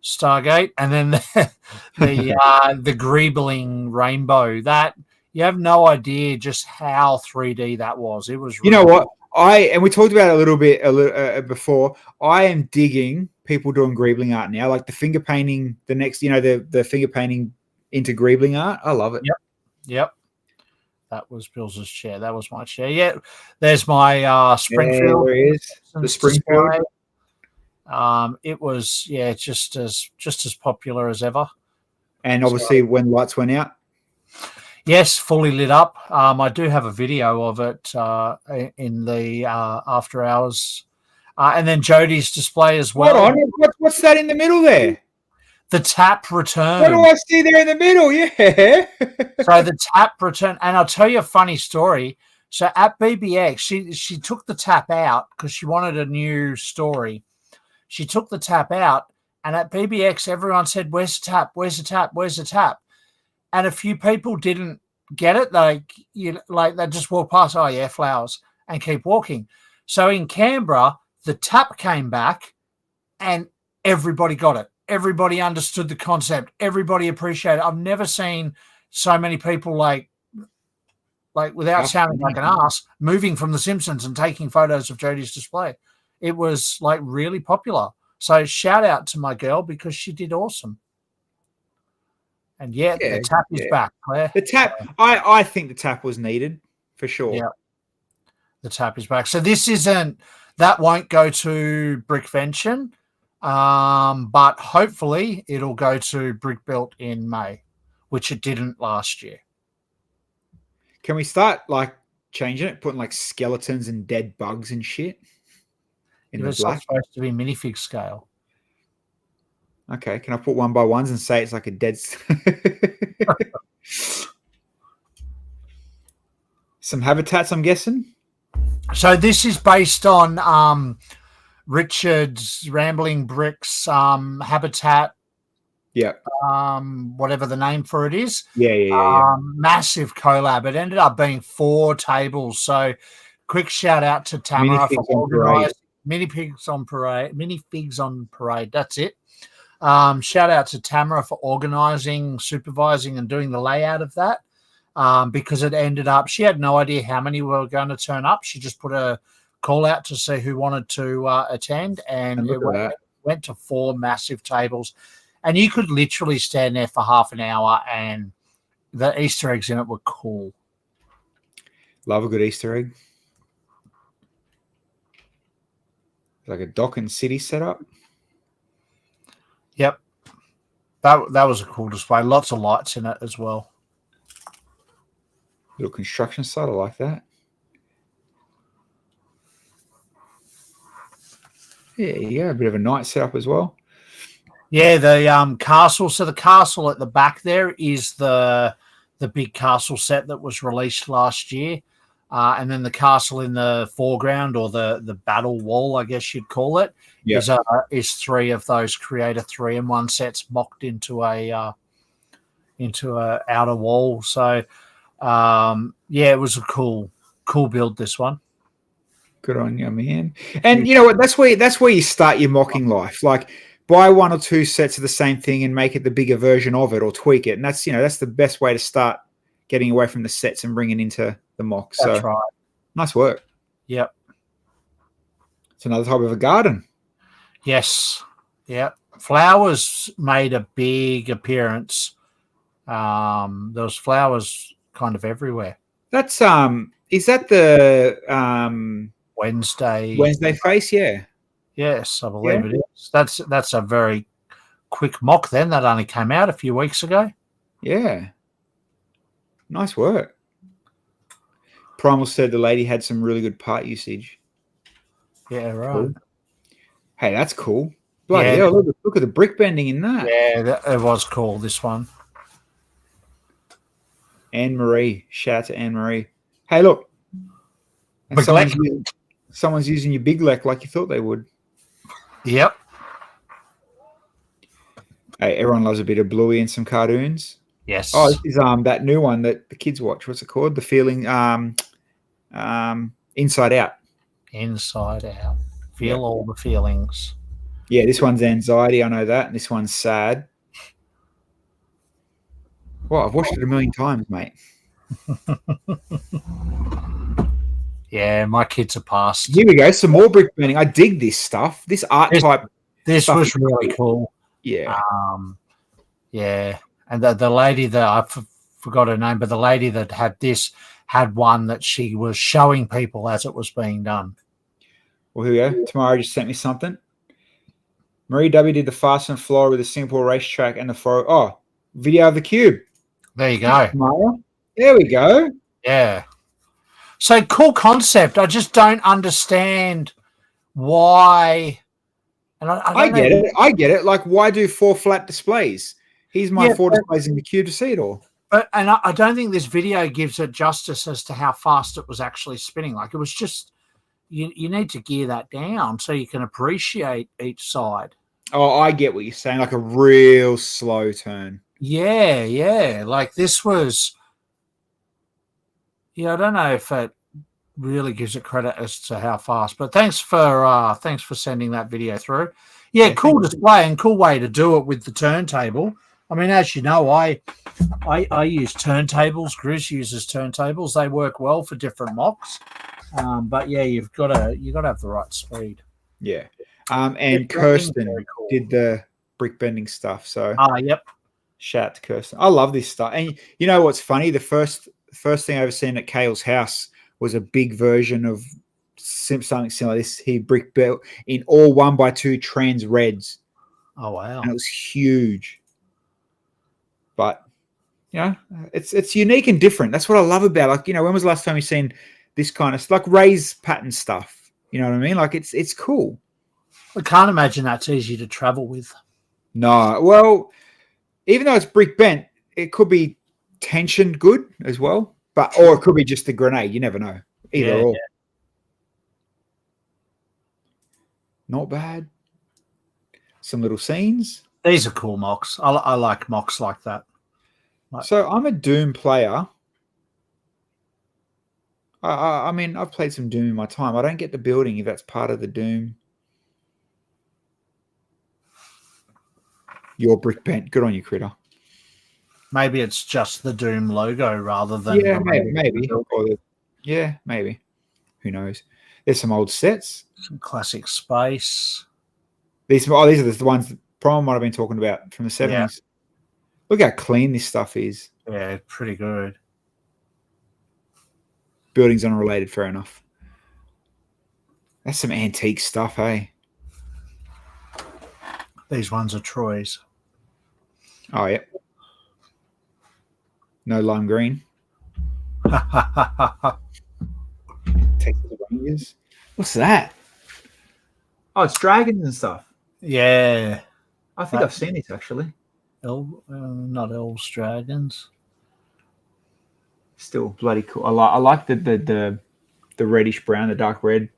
Stargate, and then the greebling rainbow. That you have no idea just how 3D that was. It was. Really what? And we talked about it a little bit before. I am digging people doing greebling art now, like the finger painting. The next, the finger painting into greebling art. I love it. Yep. That was Bill's chair. That was my chair. Yeah. There's my Springfield. There it is. The Springfield. It was just as popular as ever. And obviously, when lights went out. Yes, fully lit up. I do have a video of it in the after hours. And then Jody's display as well. Hold on. What's that in the middle there? The tap return. What do I see there in the middle? Yeah. So the tap return. And I'll tell you a funny story. So at BBX, she took the tap out because she wanted a new story. She took the tap out And at BBX, everyone said, "Where's the tap? Where's the tap? Where's the tap?" And a few people didn't get it. Like they just walk past, "Oh yeah, flowers," and keep walking. So in Canberra, the tap came back, and everybody got it. Everybody understood the concept. Everybody appreciated it. I've never seen so many people like without sounding like an ass, moving from The Simpsons and taking photos of Jodie's display. It was like really popular. So shout out to my girl because she did awesome. And the tap is back, Claire. The tap, I think the tap was needed for sure. Yeah, the tap is back. So that won't go to Brickvention, but hopefully it'll go to Brickbuilt in May, which it didn't last year. Can we start like changing it, putting like skeletons and dead bugs and shit in the black? It's supposed to be minifig scale. Okay, can I put 1x1s and say it's like a dead? Some habitats, I'm guessing. So this is based on Richard's Rambling Bricks habitat. Yeah. Whatever the name for it is. Yeah. Massive collab. It ended up being 4 tables. So quick shout out to Tamara for organising Minifigs on Parade. That's it. Shout out to Tamara for organising, supervising, and doing the layout of that. Because it ended up, she had no idea how many were going to turn up. She just put a call out to see who wanted to attend, and it went to 4 massive tables. And you could literally stand there for half an hour, and the Easter eggs in it were cool. Love a good Easter egg. Like a dock and city setup. Yep. That was a cool display. Lots of lights in it as well. Little construction site. I like that. Yeah. A bit of a night setup as well. Yeah, the castle. So the castle at the back there is the big castle set that was released last year. And then the castle in the foreground, or the battle wall, I guess you'd call it, is 3 of those Creator 3-in-1 sets mocked into a outer wall. So it was a cool build, this one. Good on you, man. And you know what? That's where you start your mocking life. Like, buy 1 or 2 sets of the same thing and make it the bigger version of it, or tweak it. And that's the best way to start getting away from the sets and bringing into the mock. That's right. Nice work. Yep. It's another type of a garden. Yes. Yep. Flowers made a big appearance. There was flowers kind of everywhere. That's is that the Wednesday face? Yeah. Yes, I believe it is. That's a very quick mock then. That only came out a few weeks ago. Yeah. Nice work. Primal said the lady had some really good part usage. Yeah, right. Cool. Hey, that's cool. Bloody hell, look at the brick bending in that. Yeah, it was cool, this one. Anne-Marie. Shout out to Anne-Marie. Hey, look. Someone's using your big lek like you thought they would. Yep. Hey, everyone loves a bit of Bluey and some cartoons. Yes. Oh, this is that new one that the kids watch. What's it called? The Feeling Inside Out. Inside Out. Feel all the feelings. Yeah, this one's anxiety, I know that. And this one's sad. Well, I've watched it a million times, mate. Yeah, my kids are past. Here we go. Some more brick bending. I dig this stuff. This art type. This was really cool. Yeah. Yeah. And the lady that I forgot her name, but the lady that had this had one that she was showing people as it was being done. Well, here we go. Tamara just sent me something. Marie W did the Fast and Floor with the Singapore racetrack and the video of the cube. There you go. Tamara. There we go. Yeah. So cool concept. I just don't understand why. And I get it. I get it. Like, why do 4 flat displays? Here's my 4 displays in the cube to see it all. And I don't think this video gives it justice as to how fast it was actually spinning. Like, it was just, you need to gear that down so you can appreciate each side. Oh, I get what you're saying. Like a real slow turn. Yeah. Like this was. Yeah, I don't know if it really gives it credit as to how fast, but thanks for sending that video through. Yeah, cool display and cool way to do it with the turntable. I mean, as you know, I use turntables. Grizz uses turntables. They work well for different mocks. But yeah, you've got to have the right speed. Yeah. And Kirsten did the brick bending stuff. So yep. Shout out to Kirsten. I love this stuff. And you know what's funny? The first thing I ever seen at Kale's house was a big version of something similar. This he brick built in all 1x2 trans reds. Oh wow! And it was huge. But you know, it's unique and different. That's what I love about. Like, you know, when was the last time you seen this kind of like raise pattern stuff? You know what I mean? Like it's cool. I can't imagine that's easy to travel with. No, well, even though it's brick bent, it could be tensioned good as well. But or it could be just a grenade. You never know. Either or. Yeah. Not bad. Some little scenes. These are cool mocks. I like mocks like that. So I'm a Doom player. I mean, I've played some Doom in my time. I don't get the building if that's part of the Doom. Your brick bent. Good on you, Critter. Maybe it's just the Doom logo rather than maybe. Yeah, maybe. Who knows? There's some old sets. Some classic space. These are the ones that Prime might have been talking about from the 70s. Yeah. Look how clean this stuff is. Yeah, pretty good. Buildings unrelated, fair enough. That's some antique stuff, hey? These ones are Troy's. Oh, yeah. No lime green. Texas Rangers. What's that? Oh, it's dragons and stuff. Yeah. I think I've seen this actually. Not elves, dragons. Still bloody cool. I like the reddish brown, the dark red,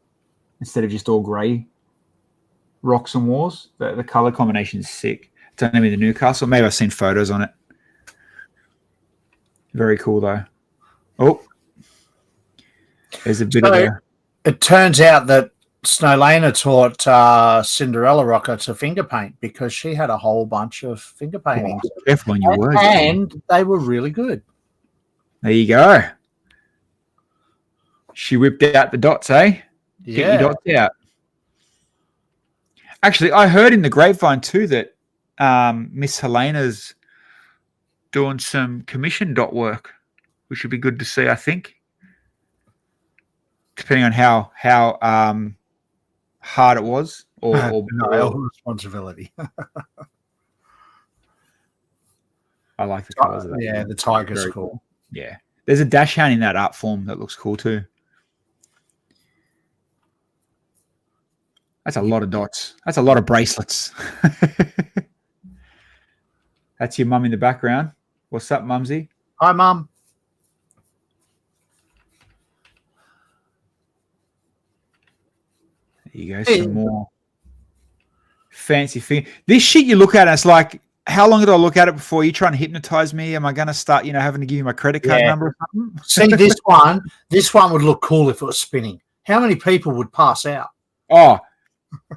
instead of just all grey. Rocks and Wars. The color combination is sick. It's only in the Newcastle. Maybe I've seen photos on it. Very cool though. Oh, there's a bit of. It turns out that Snowlana taught Cinderella Rocker to finger paint because she had a whole bunch of finger paintings. Oh, careful on your words. And they were really good. There you go. She whipped out the dots, eh? Yeah. Get your dots out. Actually, I heard in the grapevine too that Miss Helena's doing some commission dot work, which would be good to see, I think. Depending on how hard it was, or no responsibility. I like the colors of that. Yeah, the tiger's cool. Yeah, there's a dash hound in that art form that looks cool too. That's a lot of dots. That's a lot of bracelets. That's your mum in the background. What's up, Mumsy? Hi, Mum. There you go. Some more fancy thing. This shit you look at, and it's like, how long did I look at it before you try and hypnotize me? Am I going to start, having to give you my credit card number or something? See, this one would look cool if it was spinning. How many people would pass out? Oh,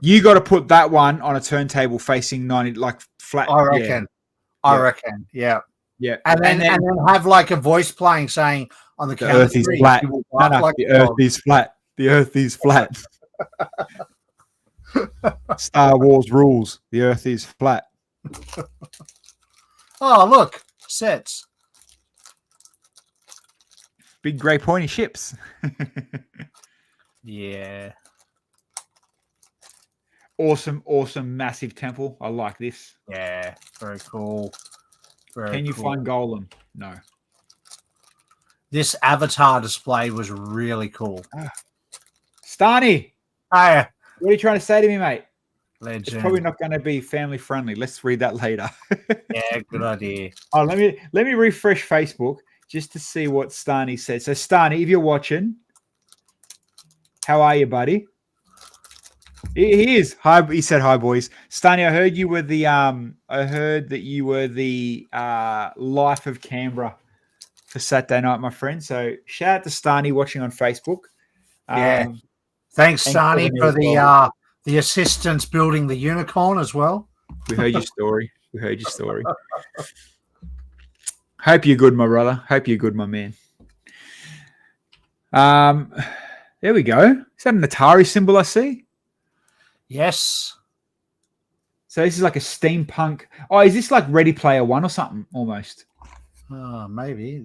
you got to put that one on a turntable facing 90, like flat. I reckon. I reckon. Yeah. Yeah. And then have like a voice playing saying on the count of three. The earth is flat. The earth is flat. The earth is flat. Star Wars rules. The earth is flat. Oh, look. Sets. Big grey pointy ships. Yeah. Awesome, massive temple. I like this. Yeah, very cool. Can you find Golem? No. This avatar display was really cool. Starny. Hi. What are you trying to say to me, mate? Legend. It's probably not going to be family friendly. Let's read that later. Yeah, good idea. Oh, let me refresh Facebook just to see what Starny said. So, Starny, if you're watching, how are you, buddy? He is. Hi, he said hi, boys. Stani, I heard you were the life of Canberra for Saturday night, my friend. So shout out to Stani watching on Facebook. Yeah. Thanks, and Stani, Kevin for as well. the assistance building the unicorn as well. We heard your story. Hope you're good, my brother. Hope you're good, my man. There we go. Is that an Atari symbol I see? Yes. So this is like a steampunk. Oh, is this like Ready Player One or something almost? Maybe.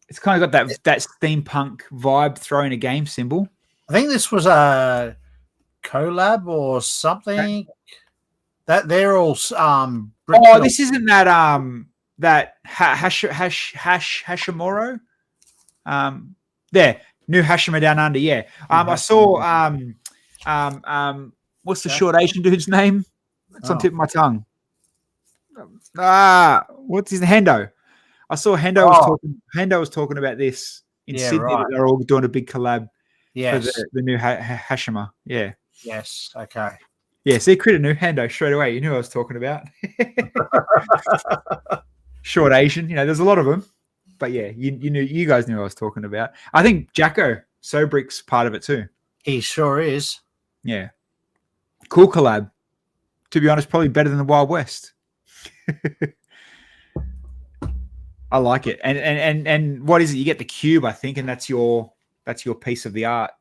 It's kind of got that steampunk vibe throwing a game symbol. I think this was a collab or something. That they're all this isn't that Hashimura. There, new Hashima Down Under. Yeah. I saw what's the short Asian dude's name? It's on the tip of my tongue. What's his Hendo? I saw Hendo was talking about this in Sydney. Right. They're all doing a big collab for the new Hashima. Yeah. Yes. Okay. Yeah. See, Critter knew Hendo straight away. You knew who I was talking about. Short Asian. There's a lot of them. But yeah, you guys knew who I was talking about. I think Jacko Sobrick's part of it too. He sure is. Yeah. Cool collab. To be honest, probably better than the Wild West. I like it. And what is it? You get the cube, I think, and that's your piece of the art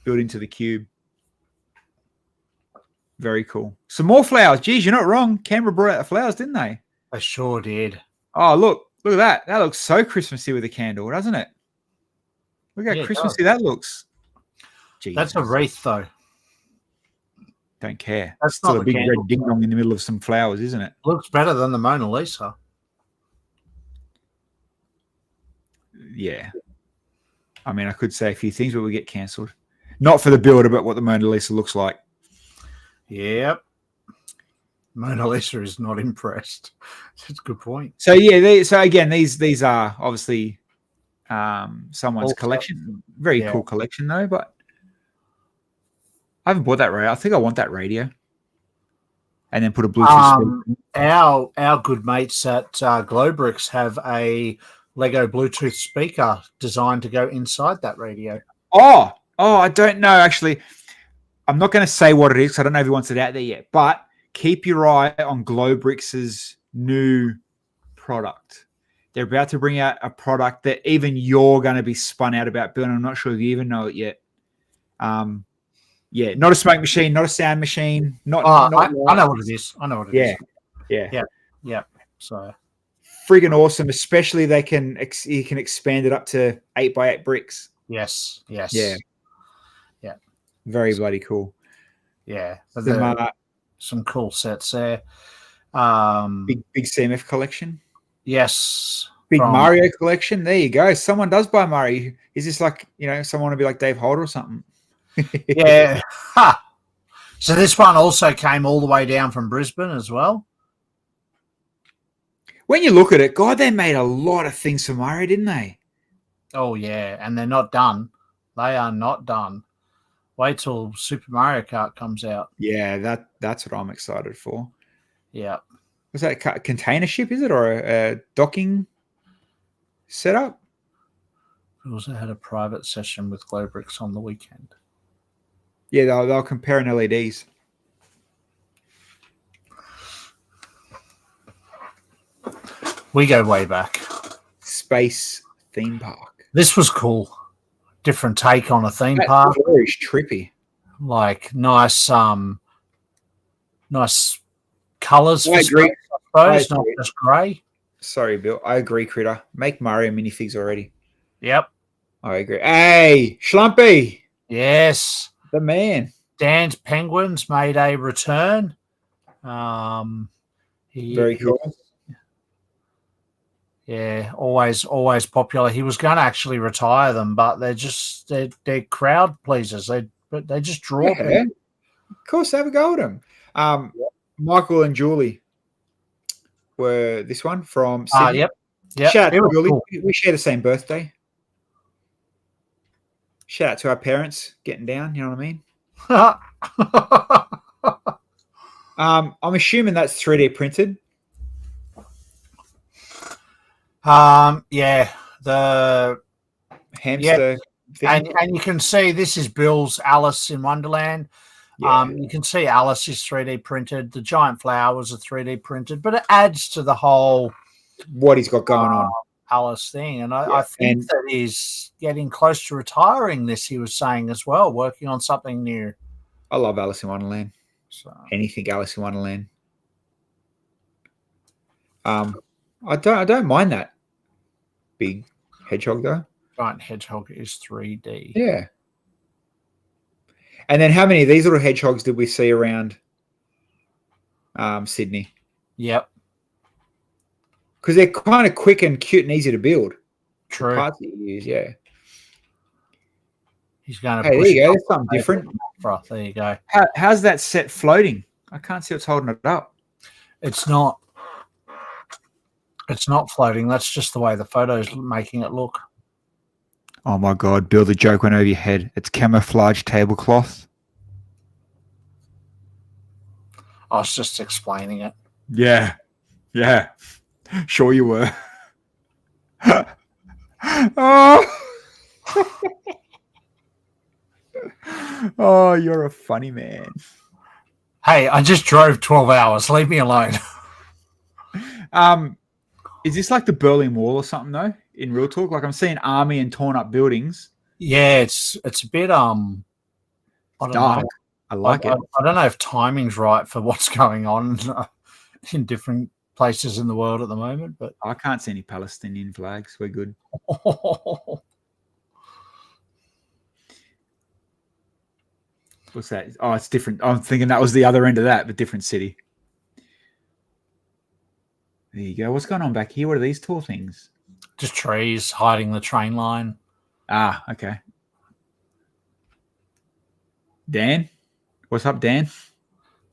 built into the cube. Very cool. Some more flowers. Geez, you're not wrong. Canberra brought out the flowers, didn't they? I sure did. Oh, look at that. That looks so Christmassy with a candle, doesn't it? Look how Christmassy that looks. Jeez. That's a wreath, though. Don't care. That's still not a big red ding dong in the middle of some flowers, isn't it? Looks better than the Mona Lisa. Yeah. I mean, I could say a few things, but we get cancelled. Not for the builder, but what the Mona Lisa looks like. Yep. Mona Lisa is not impressed. That's a good point. So yeah, these are obviously someone's collection. Very cool collection though, but I haven't bought that radio. I think I want that radio. And then put a Bluetooth speaker. Our good mates at Globrix have a Lego Bluetooth speaker designed to go inside that radio. Oh, I don't know. Actually, I'm not going to say what it is. I don't know if he wants it out there yet. But keep your eye on Globrix's new product. They're about to bring out a product that even you're going to be spun out about, Bill. I'm not sure if you even know it yet. Yeah, not a smoke machine, not a sound machine. I know what it is. I know what it is. Yeah. So friggin' awesome. Especially you can expand it up to 8x8 bricks. Yes. Yeah. Very bloody cool. Yeah. Some cool sets there. Big CMF collection. Yes. Big Mario collection. There you go. Someone does buy Mario. Is this like, someone want to be like Dave Holder or something? Yeah. So this one also came all the way down from Brisbane as well. When you look at it, God, they made a lot of things for Mario, didn't they? Oh, yeah. And they're not done. They are not done. Wait till Super Mario Kart comes out. Yeah, that's what I'm excited for. Yeah. Was that a container ship, is it? Or a docking setup? We also had a private session with Globrix on the weekend. Yeah, they'll comparing LEDs. We go way back. Space theme park. This was cool. Different take on a theme park. Very trippy. Like nice colours. I agree. I suppose, not just grey. Sorry, Bill. I agree, Critter. Make Mario minifigs already. Yep. I agree. Hey, Schlumpy. Yes. The man. Dan's Penguins made a return. Very cool. Yeah, always popular. He was going to actually retire them, but they're crowd pleasers. They just draw people. Of course, have a go at them. Michael and Julie were this one from Sydney. Yep. Shout out to Julie. Cool. We share the same birthday. Shout out to our parents getting down. You know what I mean? I'm assuming that's 3D printed. Yeah, the Hamster thing. and you can see this is Bill's Alice in Wonderland. Yeah. You can see Alice is 3D printed. The giant flowers are 3D printed, but it adds to the whole What he's got going on. Alice thing. And I think that he's getting close to retiring this, he was saying as well, working on something new. I love Alice in Wonderland. So anything Alice in Wonderland. I don't mind that big hedgehog though. giant hedgehog is 3D. Yeah. And then how many of these little hedgehogs did we see around Sydney? Yep. Because they're kind of quick and cute and easy to build. True. The parts that you use, yeah. He's going to Hey, there you go. There's something different. There you go. How's that set floating? I can't see what's holding it up. It's not. It's not floating. That's just the way the photo's making it look. Oh my God, Bill, the joke went over your head. It's camouflage tablecloth. I was just explaining it. Yeah. Yeah. Sure you were. Oh. Oh, you're a funny man. Hey, I just drove 12 hours. Leave me alone. Is this like the Berlin Wall or something though? In real talk, like I'm seeing army and torn up buildings. Yeah, it's a bit I don't dark. know. I like it. I don't know if timing's right for what's going on in different places in the world at the moment, but I can't see any Palestinian flags. We're good. What's that? Oh, it's different. I'm thinking that was the other end of that, but different city. There you go. What's going on back here? What are these tall things? Just trees hiding the train line. Ah, okay. Dan? What's up, Dan?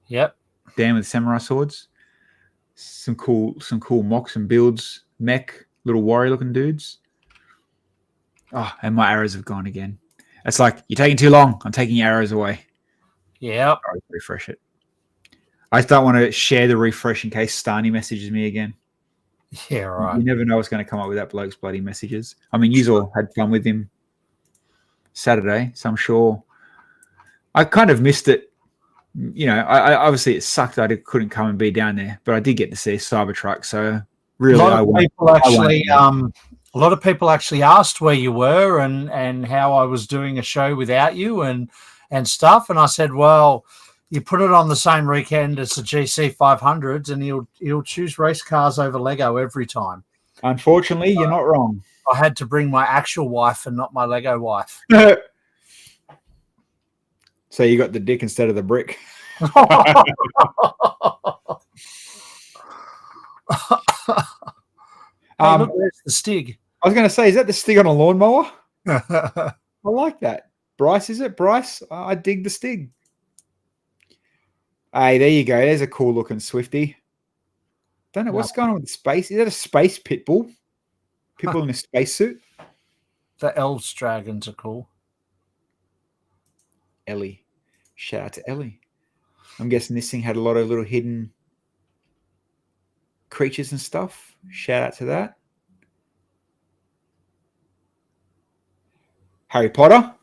Yep. Dan with samurai swords. Some cool mocks and builds. Mech, little warrior looking dudes. Oh, and my arrows have gone again. It's like, you're taking too long. I'm taking your arrows away. Yep. I'll refresh it. I don't want to share the refresh in case Stani messages me again. Yeah, right. You never know what's going to come up with that bloke's bloody messages. I mean, you all had fun with him Saturday, so I'm sure. I kind of missed it. You know, I obviously it sucked that I couldn't come and be down there, but I did get to see Cybertruck. So really, a lot of people actually asked where you were and how I was doing a show without you and stuff. And I said, well, you put it on the same weekend as the GC 500s, and he'll choose race cars over Lego every time. Unfortunately, you're not wrong. I had to bring my actual wife and not my Lego wife. So you got the dick instead of the brick. Hey, look, there's the Stig. I was going to say, is that the Stig on a lawnmower? I like that. Bryce, is it? Bryce? I dig the Stig. Hey, there you go. There's a cool looking Swifty. Don't know what's going on with the space. Is that a space pit bull? People in a spacesuit? The Elves dragons are cool. Ellie. Shout out to Ellie. I'm guessing this thing had a lot of little hidden creatures and stuff. Shout out to that. Harry Potter.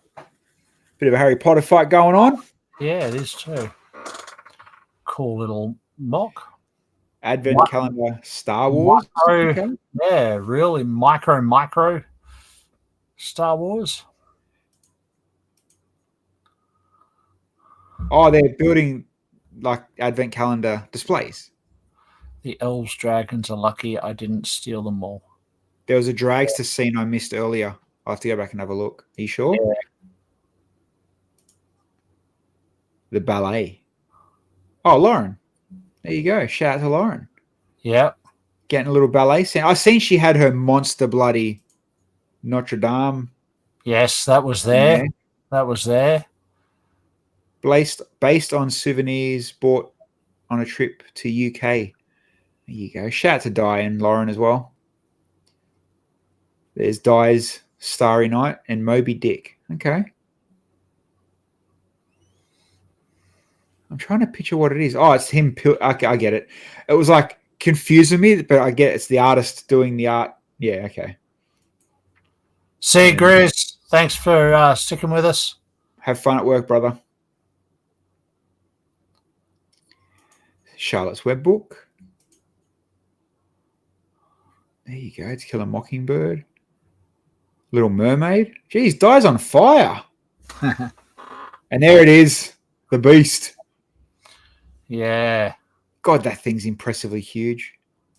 Bit of a Harry Potter fight going on. Yeah, it is too. Cool little mock. Advent calendar Star Wars. Okay. Yeah, really micro Star Wars. Oh, they're building like Advent calendar displays. The Elves dragons are lucky I didn't steal them all. There was a dragster scene I missed earlier. I'll have to go back and have a look. Are you sure? Yeah. The ballet. Oh, Lauren. There you go. Shout out to Lauren. Yep. Getting a little ballet scene. I seen she had her monster bloody Notre Dame. Yes, that was there. That was there. Based on souvenirs bought on a trip to UK. There you go. Shout out to Di and Lauren as well. There's Di's Starry Night and Moby Dick. Okay. I'm trying to picture what it is. Oh, it's him. Okay, I get it. It was like confusing me, but I get it's the artist doing the art. Yeah, okay. See you, Grizz. Thanks for sticking with us. Have fun at work, brother. Charlotte's Web book. There you go. To Kill a Mockingbird. Little Mermaid. Geez, Dies on Fire. And there it is. The Beast. Yeah. God, that thing's impressively huge.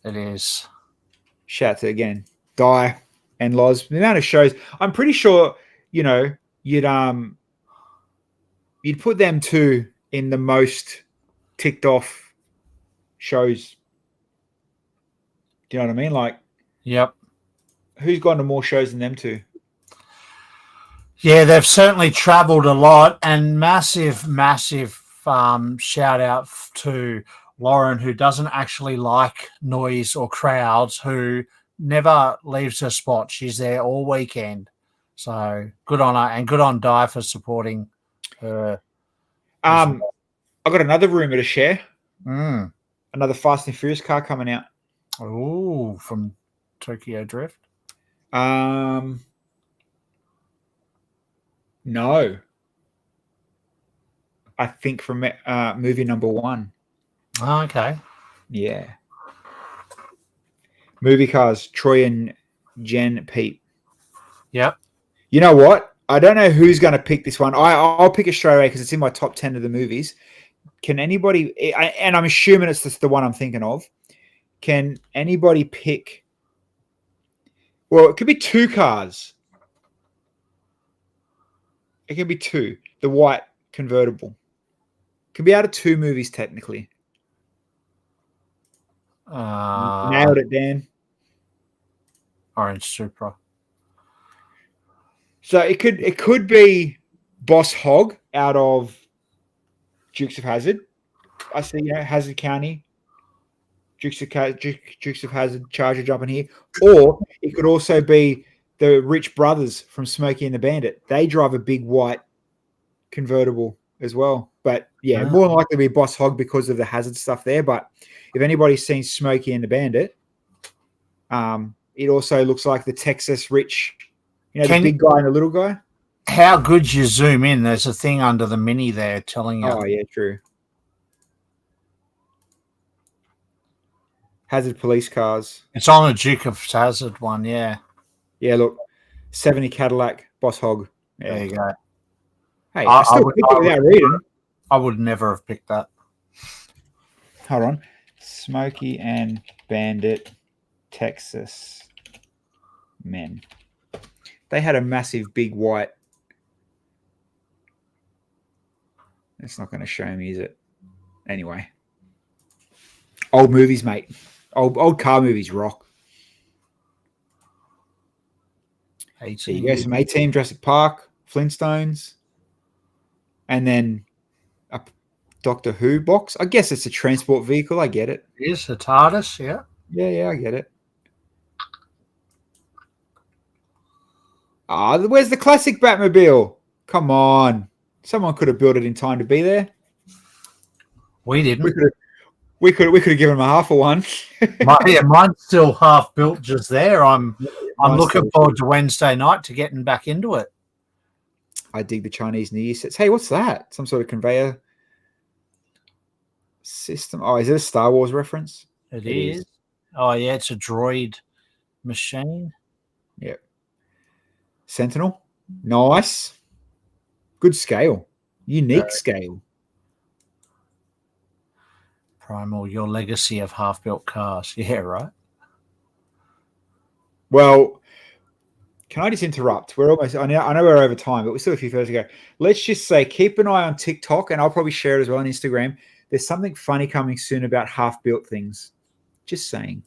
It is. Shout out to, again, Di and Loz. The amount of shows. I'm pretty sure, you know, you'd put them two in the most ticked off shows. Do you know what I mean? Like, yep. Who's gone to more shows than them two? Yeah, they've certainly travelled a lot, and massive shout out to Lauren, who doesn't actually like noise or crowds, who never leaves her spot. She's there all weekend. So good on her, and good on Di for supporting her. I've got another rumor to share. Another Fast and Furious car coming out. Oh, from Tokyo Drift? No. I think from movie number 1. Oh, okay. Yeah. Movie cars, Troy and Jen Pete. Yep. You know what? I don't know who's going to pick this one. I'll pick it straight away because it's in my top 10 of the movies. Can anybody, and I'm assuming it's the one I'm thinking of, can anybody pick? Well, it could be 2 cars. It can be 2. The white convertible. Can be out of 2 movies technically. Nailed it, Dan. Orange Supra. So it could be Boss Hogg out of Dukes of Hazzard. I see, Hazzard County. Dukes of Hazzard Charger jumping here. Or it could also be the Rich brothers from Smokey and the Bandit. They drive a big white convertible as well. But yeah, more than likely to be Boss Hogg because of the Hazzard stuff there. But if anybody's seen Smokey and the Bandit, it also looks like the Texas Rich, the big guy and the little guy. How good you zoom in? There's a thing under the Mini there telling you. Oh, yeah, true. Hazzard police cars. It's on a Duke of Hazzard one, yeah. Yeah, look. 70 Cadillac, Boss Hogg. Yeah. There you go. Hey, I still picked it without reading. I would never have picked that. Hold on. Smokey and Bandit, Texas men. They had a massive big white. It's not going to show me, is it? Anyway. Old movies, mate. Old car movies rock. There you go. Some A-Team, Jurassic Park, Flintstones. And then a Doctor Who box. I guess it's a transport vehicle. I get it. It is a TARDIS, yeah. Yeah, I get it. Where's the classic Batmobile? Come on. Someone could have built it in time to be there. We didn't. We could have given him a half of one. Mine's still half built just there. I'm looking forward to Wednesday night to getting back into it. I dig the Chinese New Year sets. Hey, what's that? Some sort of conveyor system. Oh, is it a Star Wars reference? It is. Oh, yeah, it's a droid machine. Yep. Sentinel. Nice. Good scale. Unique scale. Primal, your legacy of half-built cars. Yeah, right. Well, can I just interrupt? We're almost, I know we're over time, but we're still a few further to go. Let's just say, keep an eye on TikTok, and I'll probably share it as well on Instagram. There's something funny coming soon about half-built things. Just saying.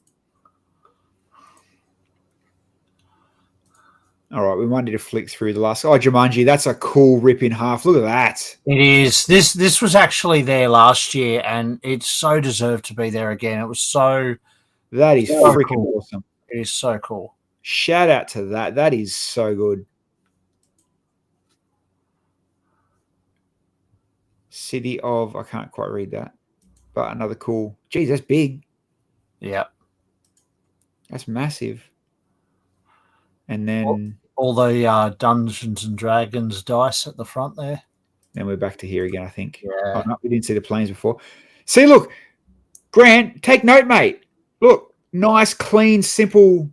All right, we might need to flick through the last. Oh, Jumanji, that's a cool rip in half. Look at that. It is. This was actually there last year, and it so deserved to be there again. It was so. That is freaking cool. Awesome. It is so cool. Shout out to that. That is so good. City of, I can't quite read that, but another cool. Geez, that's big. Yeah. That's massive. And then all the Dungeons and Dragons dice at the front there. Then we're back to here again, I think. Yeah. Oh, no, we didn't see the planes before. See, look, Grant, take note, mate. Look, nice, clean, simple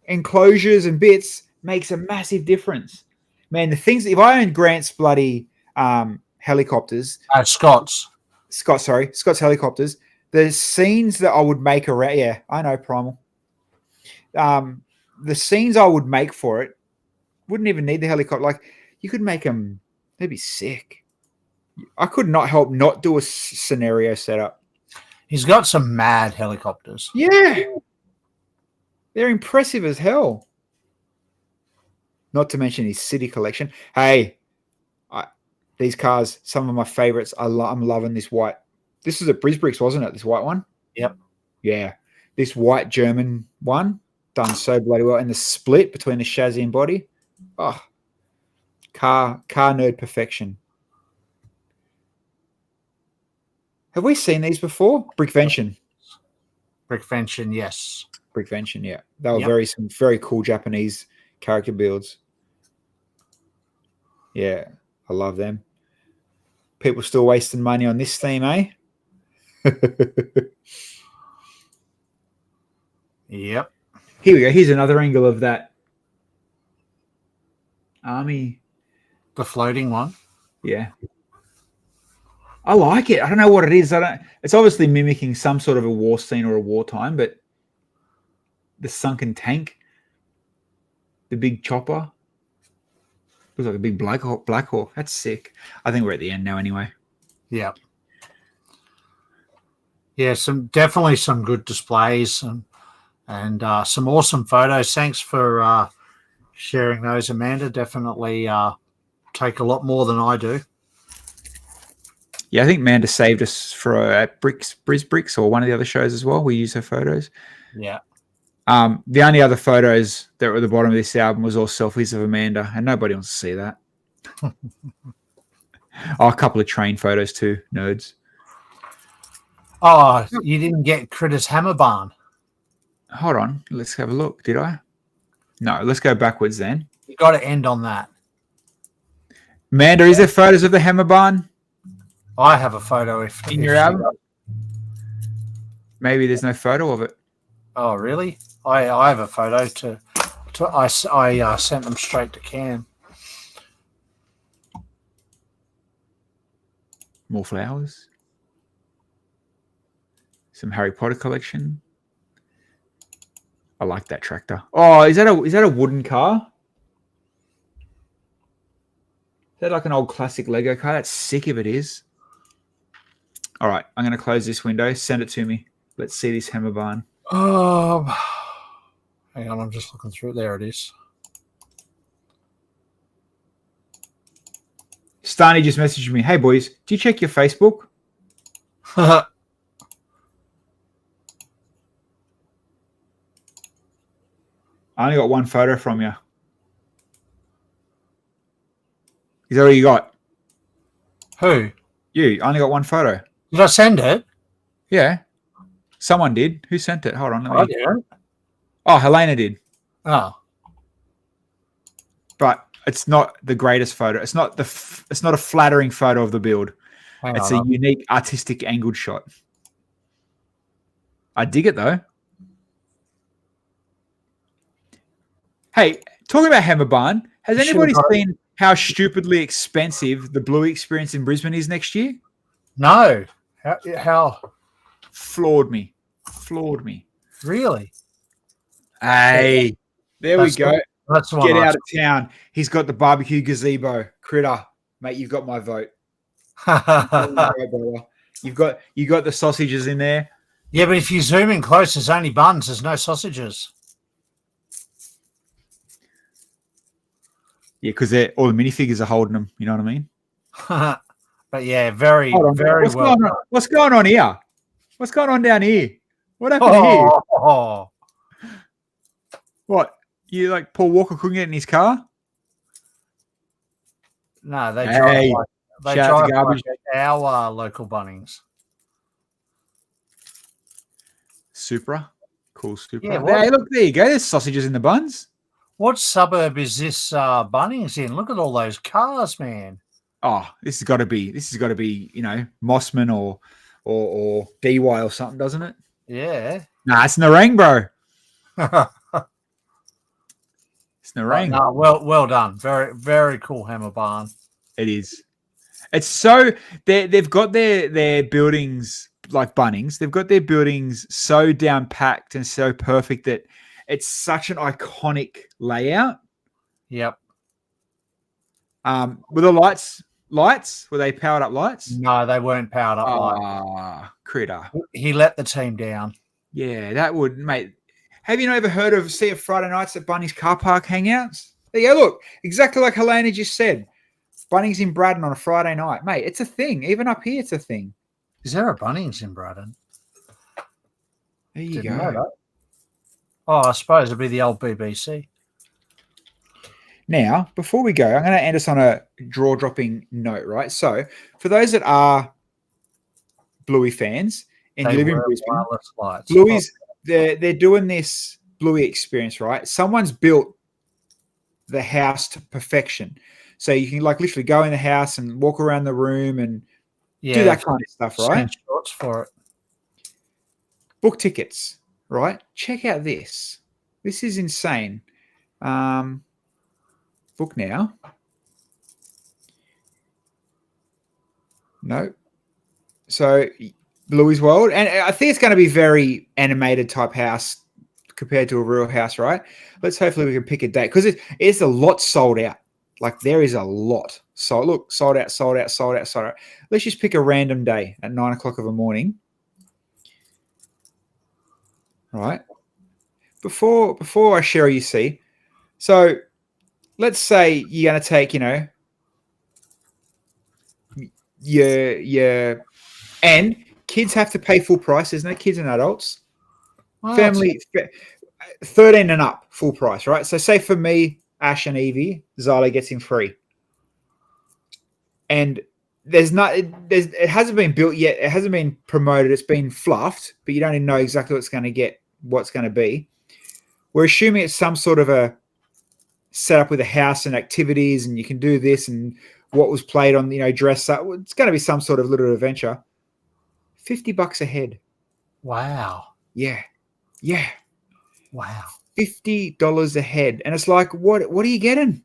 enclosures and bits makes a massive difference. Man, the things, if I owned Grant's bloody helicopters. Scott's helicopters, the scenes that I would make around, yeah, I know, Primal. The scenes I would make for it wouldn't even need the helicopter. Like, you could make them, they'd be sick. I could not help not do a scenario setup. He's got some mad helicopters. Yeah. They're impressive as hell. Not to mention his city collection. Hey, these cars, some of my favorites. I'm loving this white. This is a Brisbricks, wasn't it? This white one? Yep. Yeah. This white German one, done so bloody well. And the split between the chassis and body. Oh, car nerd perfection. Have we seen these before? Brickvention, yes. Brickvention, yeah. They were some very cool Japanese character builds. Yeah, I love them. People still wasting money on this theme, eh? Yep. Here we go. Here's another angle of that army. The floating one. Yeah. I like it. I don't know what it is. It's obviously mimicking some sort of a war scene or a wartime, but the sunken tank, the big chopper, looks like a big Black Hawk. That's sick. I think we're at the end now anyway. Yeah. Yeah, definitely some good displays and some awesome photos. Thanks for sharing those, Amanda. Definitely take a lot more than I do. Yeah, I think Amanda saved us for at Brisbricks or one of the other shows as well. We use her photos. Yeah. The only other photos that were at the bottom of this album was all selfies of Amanda, and nobody wants to see that. A couple of train photos too, nerds. Oh, you didn't get Critter's Hammer Barn. Hold on, let's have a look. Did I? No, let's go backwards then. You got to end on that. Amanda, is there photos of the Hammer Barn? I have a photo in your album. Maybe there's no photo of it. Oh, really? I have a photo I sent them straight to Cam. More flowers. Some Harry Potter collection. I like that tractor. Oh, is that a wooden car? Is that like an old classic Lego car? That's sick if it is. All right, I'm going to close this window. Send it to me. Let's see this Hammer Barn. Hang on, I'm just looking through it. There it is. Starny just messaged me. Hey, boys, do you check your Facebook? I only got one photo from you. Is that all you got? Who? You. I only got one photo. Did I send it? Yeah. Someone did. Who sent it? Hold on. I didn't. Oh, Helena did. Oh. But it's not the greatest photo. It's not a flattering photo of the build. It's a unique artistic angled shot. I dig it though. Hey, talking about Hammer Barn, has anybody seen how stupidly expensive the Bluey experience in Brisbane is next year? No. How? Floored me. Really? Hey, there we go. That's the one. Get out of town. He's got the barbecue gazebo. Critter, mate, you've got my vote. You got the sausages in there. Yeah, but if you zoom in close, there's only buns. There's no sausages. Yeah, because all the minifigures are holding them. You know what I mean? But yeah, very well. What's going on here? What's going on down here? What happened here? What? You like Paul Walker couldn't get in his car? No, they drive like our local Bunnings? Supra. Cool Supra. Yeah, what- Hey, look, there you go. There's sausages in the buns. What suburb is this Bunnings in? Look at all those cars, man. Oh, this has got to be, Mossman or DY or something, doesn't it? Yeah. Nah, it's Narang, bro. It's Narang. No, well done. Very, very cool hammer barn. It is. It's so they've got their buildings like Bunnings. They've got their buildings so down packed and so perfect that it's such an iconic layout. Yep. Were the lights? Were they powered up lights? No, they weren't powered up. Lights. Critter. He let the team down. Yeah, that would, mate. Have you not ever heard of Friday nights at Bunnings car park hangouts? There you go. Look, exactly like Helena just said. Bunnings in Braddon on a Friday night, mate. It's a thing. Even up here, it's a thing. Is there a Bunnings in Braddon? There you Didn't go. know that. Oh, I suppose it'd be the old BBC. Now, before we go, I'm going to end us on a draw-dropping note, right? So, for those that are Bluey fans and you live in Brisbane, lights. Bluey's they're doing this Bluey experience, right? Someone's built the house to perfection, so you can like literally go in the house and walk around the room and do that kind of stuff, right? Shots for it. Book tickets, right? Check out this. This is insane. Book now. No. So Bluey's World, and I think it's going to be very animated type house compared to a real house, right? Let's hopefully we can pick a date because it's a lot sold out. Like there is a lot. So look, sold out. Let's just pick a random day at 9 o'clock of the morning. Right. Before I share you see. So let's say you're going to take, your and kids have to pay full price, isn't it? Kids and adults. Well, Family 13 and up, full price, right? So say for me, Ash and Evie, Zyla gets in free. And it hasn't been built yet. It hasn't been promoted. It's been fluffed, but you don't even know exactly what's going to be. We're assuming it's some sort of a setup with a house and activities, and you can do this and what was played on, dress up. It's going to be some sort of little adventure. $50 a head. Wow. Yeah. Wow. $50 a head. And it's like, what are you getting?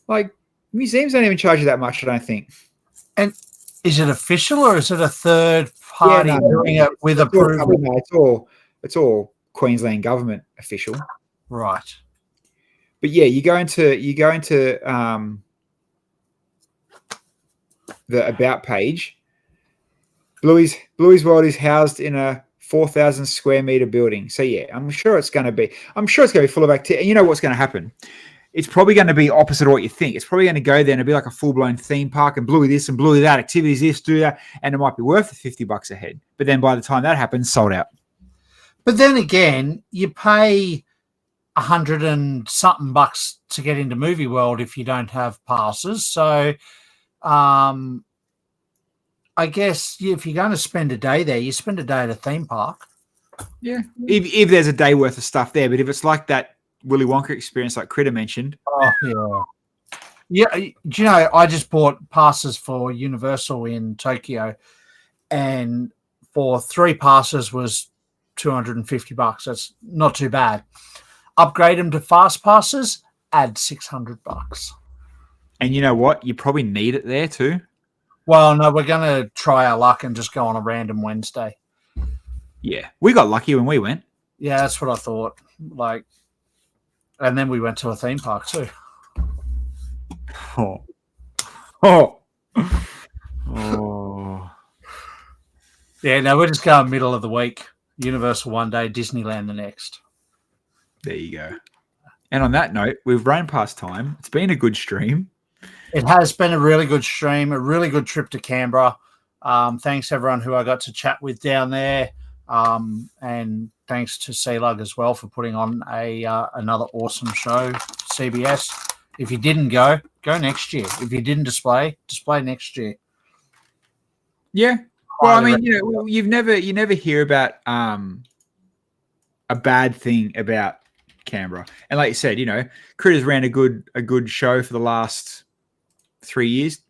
Like, museums don't even charge you that much, I don't think. And is it official or is it a third party doing it with approval? No, it's all Queensland government official. Right. But yeah, you go into the about page. Bluey's World is housed in a 4,000 square meter building. So yeah, I'm sure it's going to be full of activity. And you know what's going to happen? It's probably going to be opposite of what you think. It's probably going to go there and it'll be like a full-blown theme park and Bluey this and Bluey that, activities this, do that, and it might be worth $50 a head. But then by the time that happens, sold out. But then again, you pay $100 and something to get into Movie World if you don't have passes. So I guess if you're going to spend a day there, you spend a day at a theme park. Yeah. If there's a day worth of stuff there, but if it's like that Willy Wonka experience like Critter mentioned. Oh, yeah. Yeah, do you know, I just bought passes for Universal in Tokyo, and for 3 passes was $250. That's not too bad. Upgrade them to fast passes, add $600. And you know what? You probably need it there too. Well, no, we're going to try our luck and just go on a random Wednesday. Yeah, we got lucky when we went. Yeah, that's what I thought. And then we went to a theme park too. Oh. Yeah, no, we're just going middle of the week. Universal one day, Disneyland the next. There you go. And on that note, we've run past time. It's been a good stream. It has been a really good stream, a really good trip to Canberra. Thanks everyone who I got to chat with down there. And thanks to C-Lug as well for putting on another awesome show, CBS. If you didn't go next year. If you didn't display next year. Yeah. Well, I Highly mean, you never hear about a bad thing about Canberra. And like you said, Critters ran a good show for the last 3 years.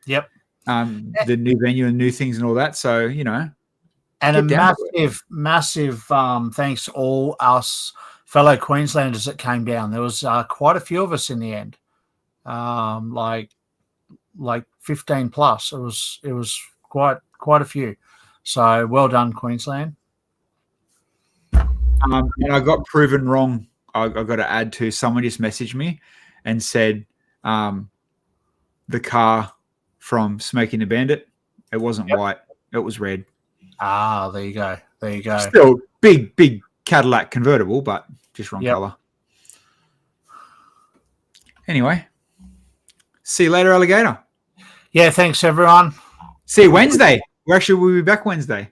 Yep. The new venue and new things and all that. So, And a get down to it. massive thanks to all us fellow Queenslanders that came down. There was quite a few of us in the end, like 15 plus. It was quite a few. So well done, Queensland. And I got proven wrong. I got to add to, someone just messaged me and said the car from Smoking the Bandit, it wasn't white, it was red. Ah, there you go. There you go. Still big Cadillac convertible, but just wrong color. Anyway, see you later, alligator. Yeah, thanks everyone. See you Wednesday. We'll be back Wednesday.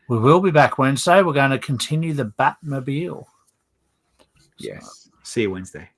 We will be back Wednesday. We're going to continue the Batmobile. Yes. See you Wednesday.